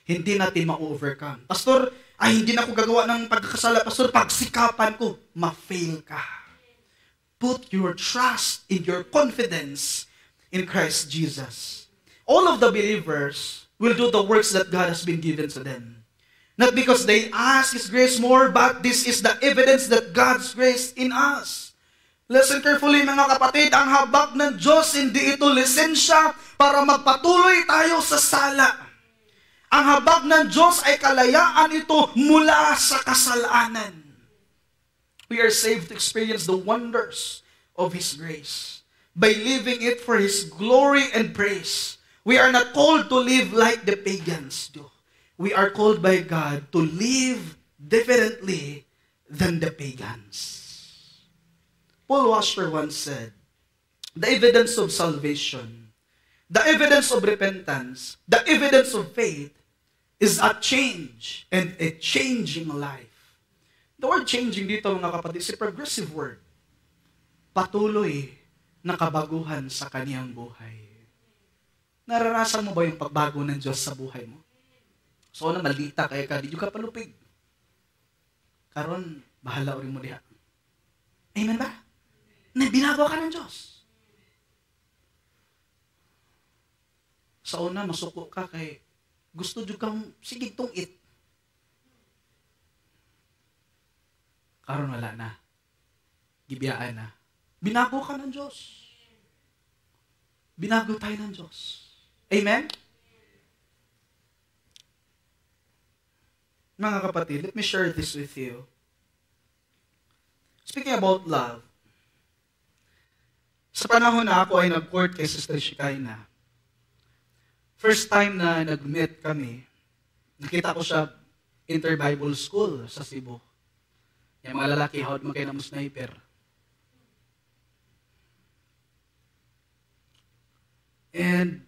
Hindi natin ma-overcome. Pastor, hindi na ako gagawa ng pagkakasala. Pastor, pagsikapan ko, ma-fail ka. Put your trust in your confidence in Christ Jesus. All of the believers will do the works that God has been given to them. Not because they ask His grace more, but this is the evidence that God's grace in us. Listen carefully, mga kapatid, ang habag ng Diyos, hindi ito lisensya para magpatuloy tayo sa sala. Ang habag ng Diyos ay kalayaan ito mula sa kasalanan. We are saved to experience the wonders of His grace by living it for His glory and praise. We are not called to live like the pagans do. We are called by God to live differently than the pagans. Paul Washer once said, the evidence of salvation, the evidence of repentance, the evidence of faith is a change and a changing life. The word changing dito, mga kapatid, is a progressive word. Patuloy na kabaguhan sa kaniyang buhay. Naranasan mo ba yung pagbago ng Diyos sa buhay mo? So na malita kaya ka, di ka palupig. Karon, bahala rin mo diha. Amen ba? Na binago ka ng Diyos. Sa una, masuko ka kay gusto dyan kang sige itong it. Karon wala na. Gibiyaan na. Binago ka ng Diyos. Binago tayo ng Diyos. Amen? Mga kapatid, let me share this with you. Speaking about love, sa panahon na ako ay nag-court kay Sister Shekinah, first time na nag-meet kami, nakita ko siya Inter-Bible School sa Cebu. Yung mga lalaki, hawad mo kayo ng sniper. And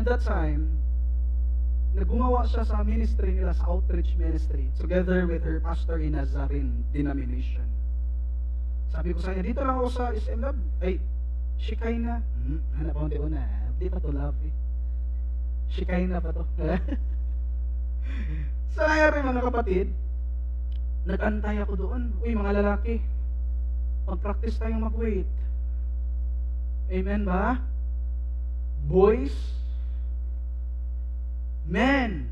that time, naggumawa siya sa ministry nila, sa outreach ministry, together with her pastor in Nazarene denomination. Sabi ko sa kanya, dito lang ako sa SM Lab. Ay, Shekinah. Hanap ako na, di pa to love eh. Shekinah pa to. Sa nangyari mga kapatid, nag-antay ako doon. Uy, mga lalaki, mag-practice tayong mag-wait. Amen ba? Boys, men,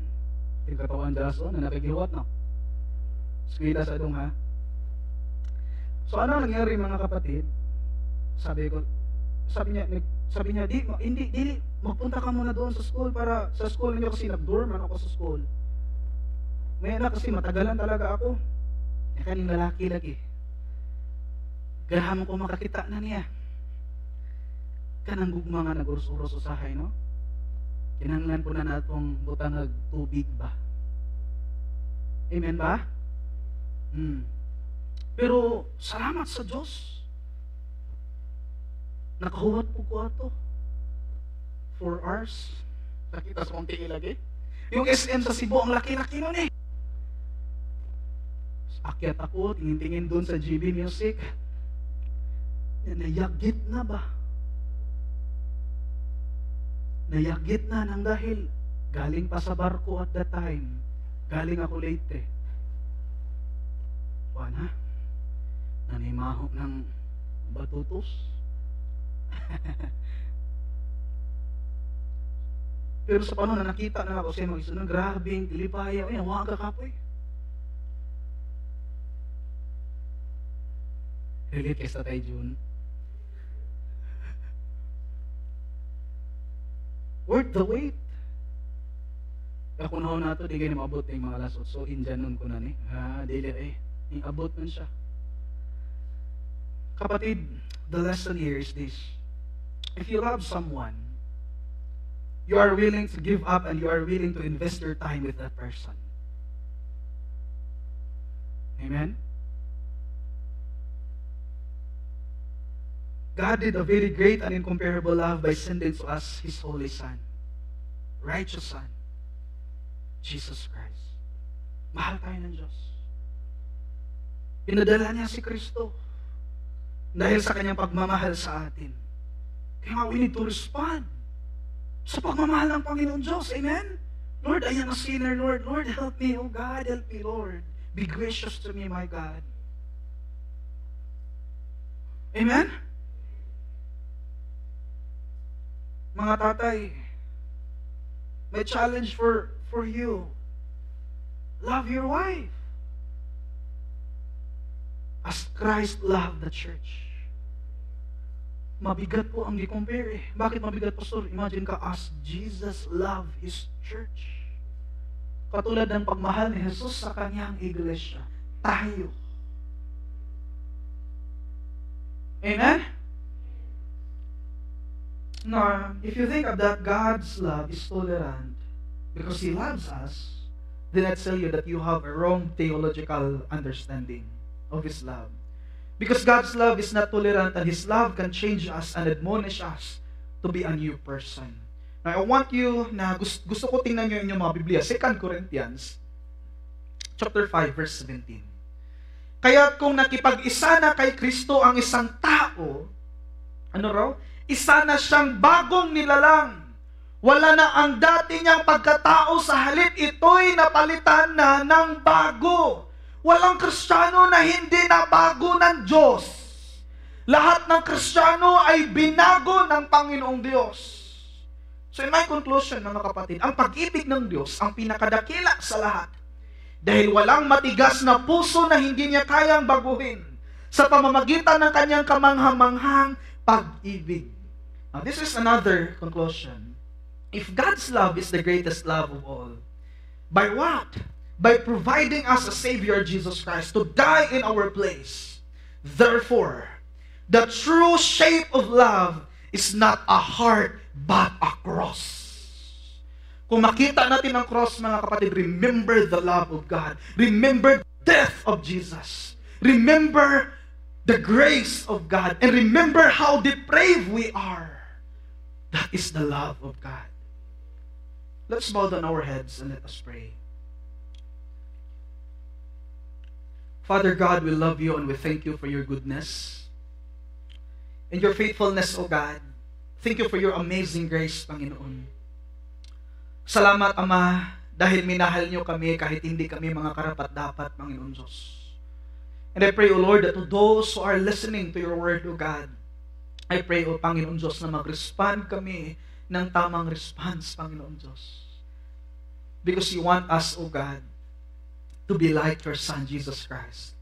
tingkatawan daso na nakikiwat na. Skwila sa dong ha. So ano nangyari mga kapatid? Sabi niya, hindi, magpunta ka muna doon sa school para sa school niyo kasi nag-dorm ako sa school. May anak kasi matagalan talaga ako. Kaning lalaki lagi. Ganahan ko makakita na niya. Kanang gugma nga nag-urus-urus usahay, no? Kinahanglan po na natong butangag tubig ba? Amen ba? Pero salamat sa Diyos. Nakahuwat po ko ato. 4 hours. Nakita sa konti ilagi. Yung SM sa Cebu, ang laki-laki nun eh. Akyat ako, tingin-tingin doon sa GB Music. Nayagit na ba? Nayagit na nang dahil galing pa sa barko at that time. Galing ako late. Wala. Nanimahok ng batutos. Pero sa panahon na nakita na ako siya mag-isunod, grabing tilipaya. Ay, nawa ka kapoy. Relate kayo sa tayo, June. Worth the wait. Kung naho na ito, di kayo na maabot yung mga lasot. So, Indian nun ko na ni. Dili abot nun siya. Kapatid, the lesson here is this. If you love someone, you are willing to give up and you are willing to invest your time with that person. Amen? God did a very great and incomparable love by sending to us His Holy Son, righteous Son, Jesus Christ. Mahal tayo ng Diyos. Pinadala niya si Kristo dahil sa kanyang pagmamahal sa atin. Kaya we need to respond sa pagmamahal ng Panginoon Diyos. Amen? Lord, I am a sinner, Lord. Lord, help me. Oh God, help me, Lord. Be gracious to me, my God. Amen? Mga tatay, may challenge for you. Love your wife as Christ loved the church. Mabigat po ang di-compare eh. Bakit mabigat, Pastor? Imagine ka, as Jesus loved His church. Katulad ng pagmahal ni Jesus sa kanyang iglesia. Tayo. Amen? Now, if you think of that, God's love is tolerant because He loves us, then I tell you that you have a wrong theological understanding of His love. Because God's love is not tolerant and His love can change us and admonish us to be a new person. Now, I want you na gusto ko tingnan nyo inyong mga Biblia. 2 Corinthians chapter 5 verse 17. Kaya kung nakipag-isa na kay Kristo ang isang tao, ano raw? Isa na siyang bagong nilalang. Wala na ang dati niyang pagkatao, sa halip ito'y napalitan na ng bago. Walang Kristiyano na hindi na bago ng Diyos. Lahat ng Kristiyano ay binago ng Panginoong Diyos. So in my conclusion, mga kapatid, ang pag-ibig ng Diyos ang pinakadakila sa lahat. Dahil walang matigas na puso na hindi niya kayang baguhin sa pamamagitan ng kanyang kamanghamanghang pag-ibig. Now, this is another conclusion. If God's love is the greatest love of all, by what? By providing us a Savior, Jesus Christ, to die in our place. Therefore, the true shape of love is not a heart, but a cross. Kung makita natin ang cross, mga kapatid, remember the love of God. Remember the death of Jesus. Remember the grace of God. And remember how depraved we are. That is the love of God. Let's bow down our heads and let us pray. Father God, we love you and we thank you for your goodness and your faithfulness, O God. Thank you for your amazing grace, Panginoon. Salamat, Ama, dahil minahal niyo kami kahit hindi kami mga karapat-dapat, Panginoon Diyos. And I pray, O Lord, that to those who are listening to your word, O God, I pray, O Panginoon Diyos, na mag-respond kami ng tamang response, Panginoon Diyos. Because you want us, O God, to be like your Son, Jesus Christ.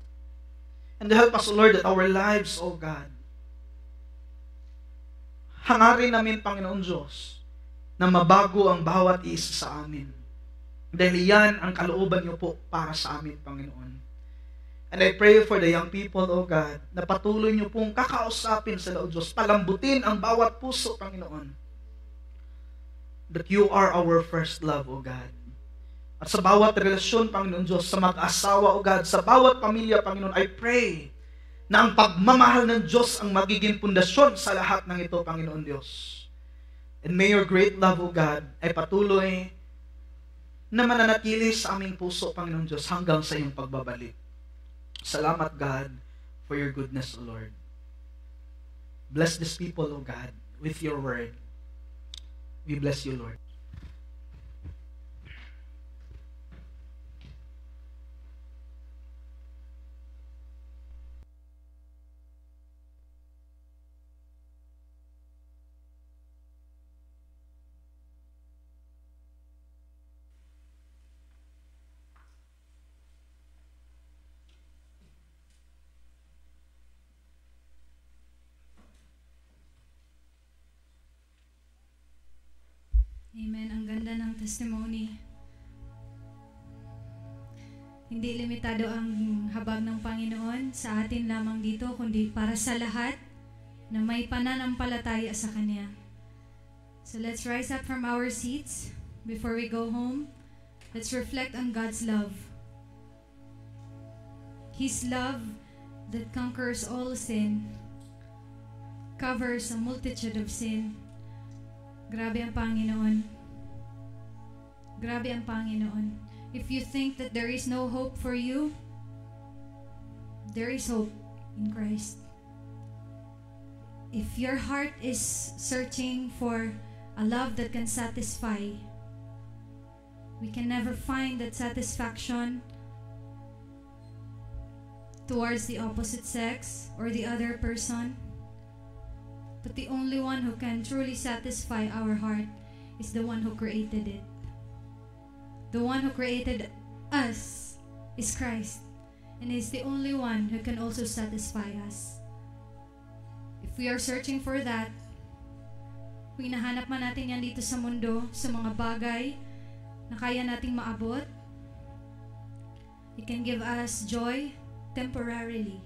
And help us, O Lord, that our lives, O God, hangarin namin, Panginoon Diyos, na mabago ang bawat isa sa amin. Dahil yan ang kalooban niyo po para sa amin, Panginoon. And I pray for the young people, O God, na patuloy niyo pong kakausapin sa Lord Diyos, palambutin ang bawat puso, Panginoon. That you are our first love, O God. At sa bawat relasyon, Panginoon Diyos, sa mag-asawa, O God, sa bawat pamilya, Panginoon, I pray na ang pagmamahal ng Diyos ang magiging pundasyon sa lahat ng ito, Panginoon Diyos. And may your great love, O God, ay patuloy na mananatili sa aming puso, Panginoon Diyos, hanggang sa iyong pagbabalik. Salamat, God, for your goodness, O Lord. Bless these people, O God, with your word. We bless you, Lord. Amen. Ang ganda ng testimony. Hindi limitado ang habag ng Panginoon sa atin lamang dito, kundi para sa lahat na may pananampalataya sa Kanya. So let's rise up from our seats before we go home. Let's reflect on God's love. His love that conquers all sin, covers a multitude of sin. Grabe ang Panginoon. Grabe ang Panginoon. If you think that there is no hope for you, there is hope in Christ. If your heart is searching for a love that can satisfy, we can never find that satisfaction towards the opposite sex or the other person. But the only one who can truly satisfy our heart is the one who created it. The one who created us is Christ, and is the only one who can also satisfy us. If we are searching for that, kung hinahanap man natin yan dito sa mundo, sa mga bagay na kaya nating maabot, it can give us joy temporarily.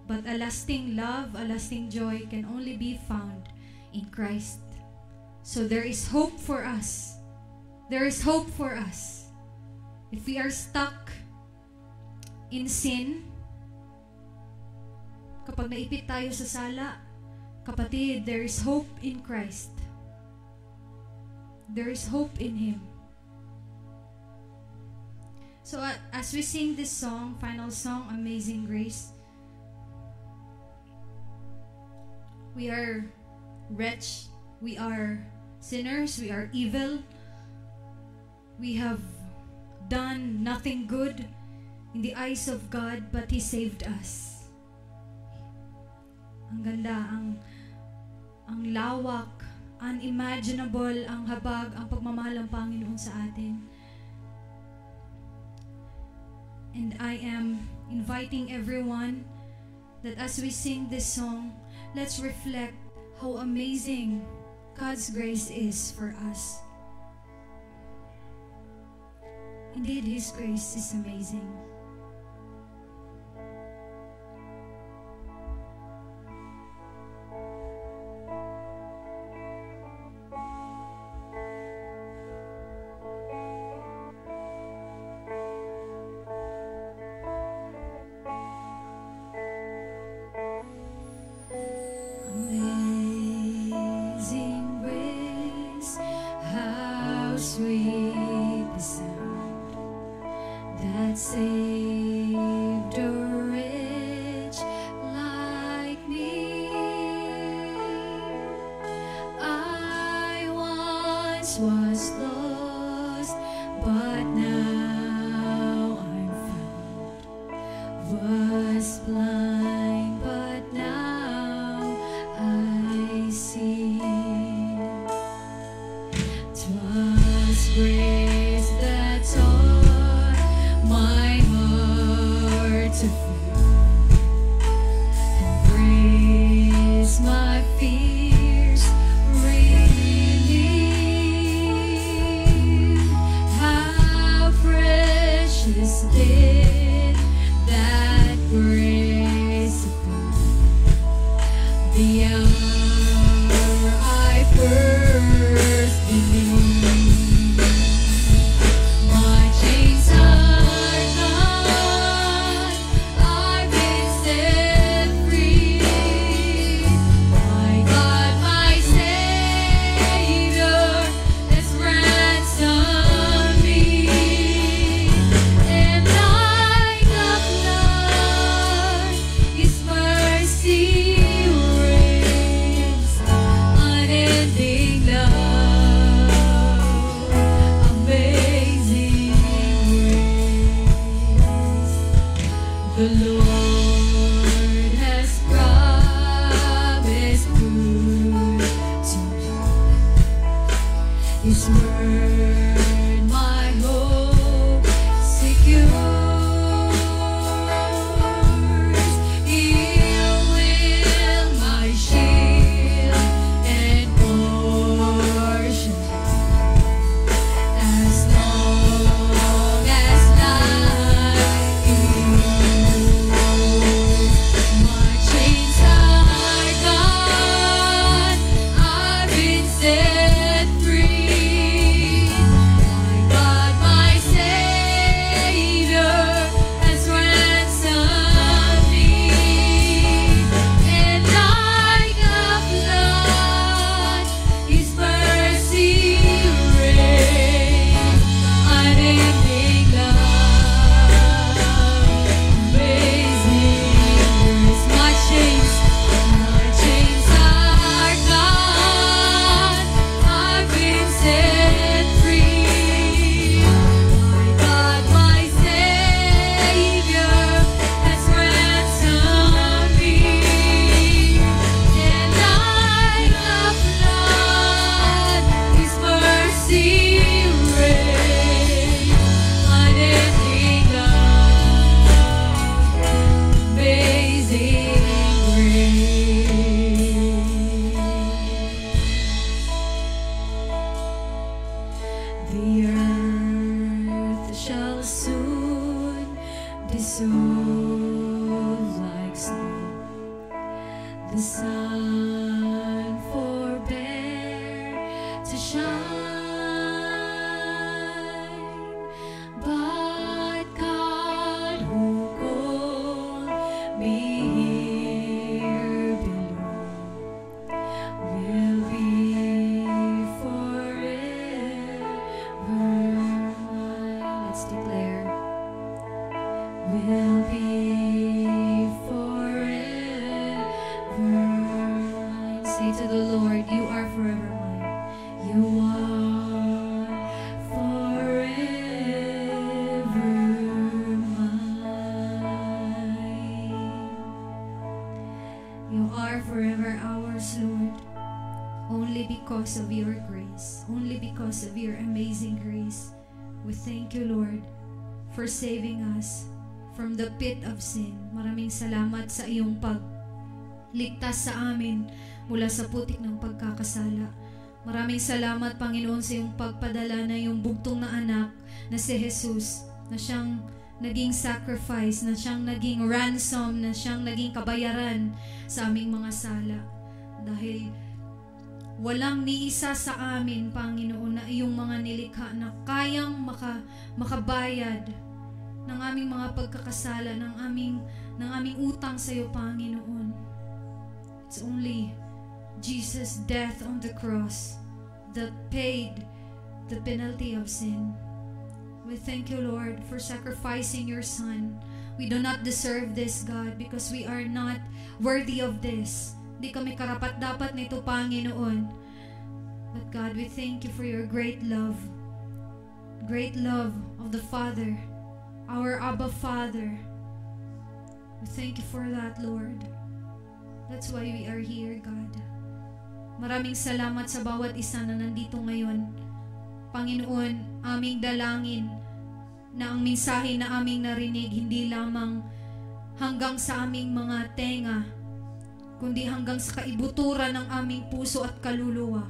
But a lasting love, a lasting joy can only be found in Christ. So there is hope for us. There is hope for us. If we are stuck in sin, kapag naipit tayo sa sala, kapatid, there is hope in Christ. There is hope in Him. So as we sing this song, final song, Amazing Grace, we are wretched, we are sinners, we are evil, we have done nothing good in the eyes of God, but He saved us. Ang ganda, ang lawak, unimaginable, ang habag, ang pagmamahal ng Panginoon sa atin. And I am inviting everyone that as we sing this song, let's reflect how amazing God's grace is for us. Indeed, His grace is amazing. Amazing grace, how sweet the sound that saved a wretch like me. I once was lost, grace that taught my heart to feel and grace my fears relieved. How precious did that grace appear the hour I first believed. My chains are gone, I've been set free. My God, my Savior, has ransomed me. And like a flood, His mercy reigns, unending love, amazing grace. The Lord has promised good to me. His word, my hope secures. He will my shield and portion. As long as life endures, my chains are gone, I've been set free. My God, my Savior, has ransomed me. And like a flood, His mercy reigns, unending love, amazing grace. My chains are gone, I've been set free. My God, my Savior, has ransomed me. And like a flood, His mercy reigns, unending love, amazing grace. The earth shall soon dissolve like snow. The sun forbear to shine, but God who called me here below will be forever mine. Let's declare, will be forever mine. Say to the Lord, you are forever mine. You are forever mine. You are forever ours, Lord. Only because of your grace, only because of your amazing grace. We thank you, Lord, for saving us from the pit of sin. Maraming salamat sa iyong pagligtas sa amin mula sa putik ng pagkakasala. Maraming salamat, Panginoon, sa iyong pagpadala na iyong bugtong na anak na si Jesus, na siyang naging sacrifice, na siyang naging ransom, na siyang naging kabayaran sa aming mga sala. Dahil walang niisa sa amin, Panginoon, na iyong mga nilikha na kayang makabayad ng aming mga pagkakasala, ng aming utang sa iyo, Panginoon. It's only Jesus' death on the cross that paid the penalty of sin. We thank you, Lord, for sacrificing your Son. We do not deserve this, God, because we are not worthy of this. Di kami karapat-dapat nito, Panginoon. But God, we thank you for your great love of the Father, our Abba Father. We thank you for that, Lord. That's why we are here, God. Maraming salamat sa bawat isa na nandito ngayon. Panginoon, aming dalangin na ang mensahe na aming narinig hindi lamang hanggang sa aming mga tenga, kundi hanggang sa kaibuturan ng aming puso at kaluluwa.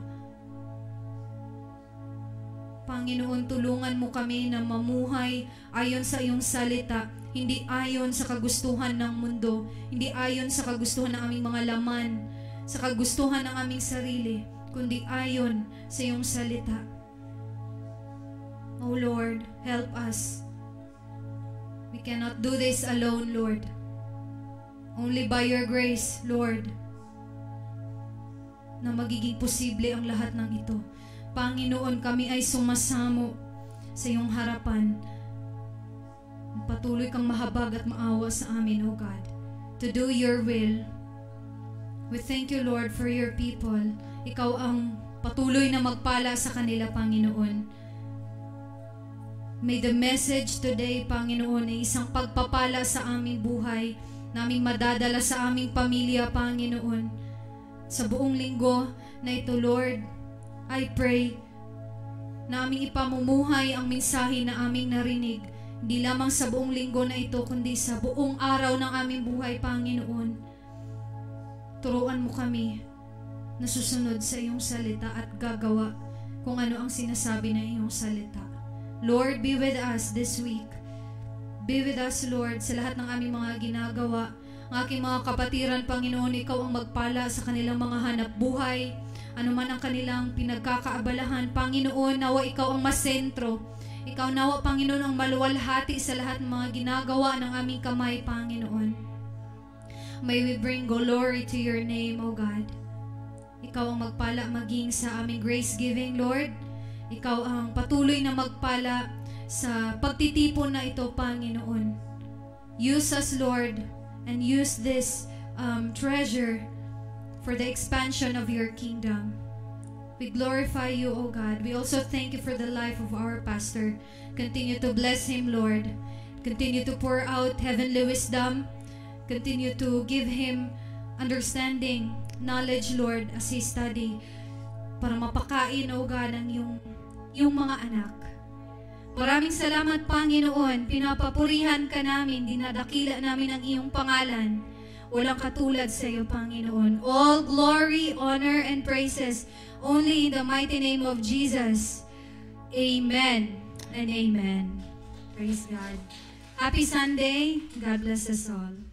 Panginoon, tulungan mo kami na mamuhay ayon sa iyong salita, hindi ayon sa kagustuhan ng mundo, hindi ayon sa kagustuhan ng aming mga laman, sa kagustuhan ng aming sarili, kundi ayon sa iyong salita. Oh Lord, help us. We cannot do this alone, Lord. Only by your grace, Lord, na magiging posible ang lahat ng ito. Panginoon, kami ay sumasamo sa iyong harapan. Patuloy kang mahabag at maawa sa amin, O God, to do your will. We thank you, Lord, for your people. Ikaw ang patuloy na magpala sa kanila, Panginoon. May the message today, Panginoon, ay isang pagpapala sa aming buhay, naming madadala sa aming pamilya, Panginoon. Sa buong linggo na ito, Lord, I pray na aming ipamumuhay ang mensahe na aming narinig, hindi lamang sa buong linggo na ito, kundi sa buong araw ng aming buhay, Panginoon. Turuan mo kami na susunod sa iyong salita at gagawa kung ano ang sinasabi ng iyong salita. Lord, be with us this week. Be with us, Lord, sa lahat ng aming mga ginagawa. Ang aking mga kapatiran, Panginoon, ikaw ang magpala sa kanilang mga hanap buhay. Ano man ang kanilang pinagkakaabalahan, Panginoon, nawa ikaw ang masentro. Ikaw nawa, Panginoon, ang maluwalhati sa lahat ng mga ginagawa ng aming kamay, Panginoon. May we bring glory to your name, O God. Ikaw ang magpala maging sa aming grace giving, Lord. Ikaw ang patuloy na magpala sa pagtitipon na ito, Panginoon. Use us, Lord, and use this treasure for the expansion of your kingdom. We glorify you, O God. We also thank you for the life of our pastor. Continue to bless him, Lord. Continue to pour out heavenly wisdom. Continue to give him understanding, knowledge, Lord, as he study, para mapakain, O God, ang yung mga anak. Maraming salamat, Panginoon. Pinapapurihan ka namin, dinadakila namin ang iyong pangalan. Walang katulad sa iyo, Panginoon. All glory, honor, and praises only in the mighty name of Jesus. Amen and amen. Praise God. Happy Sunday. God bless us all.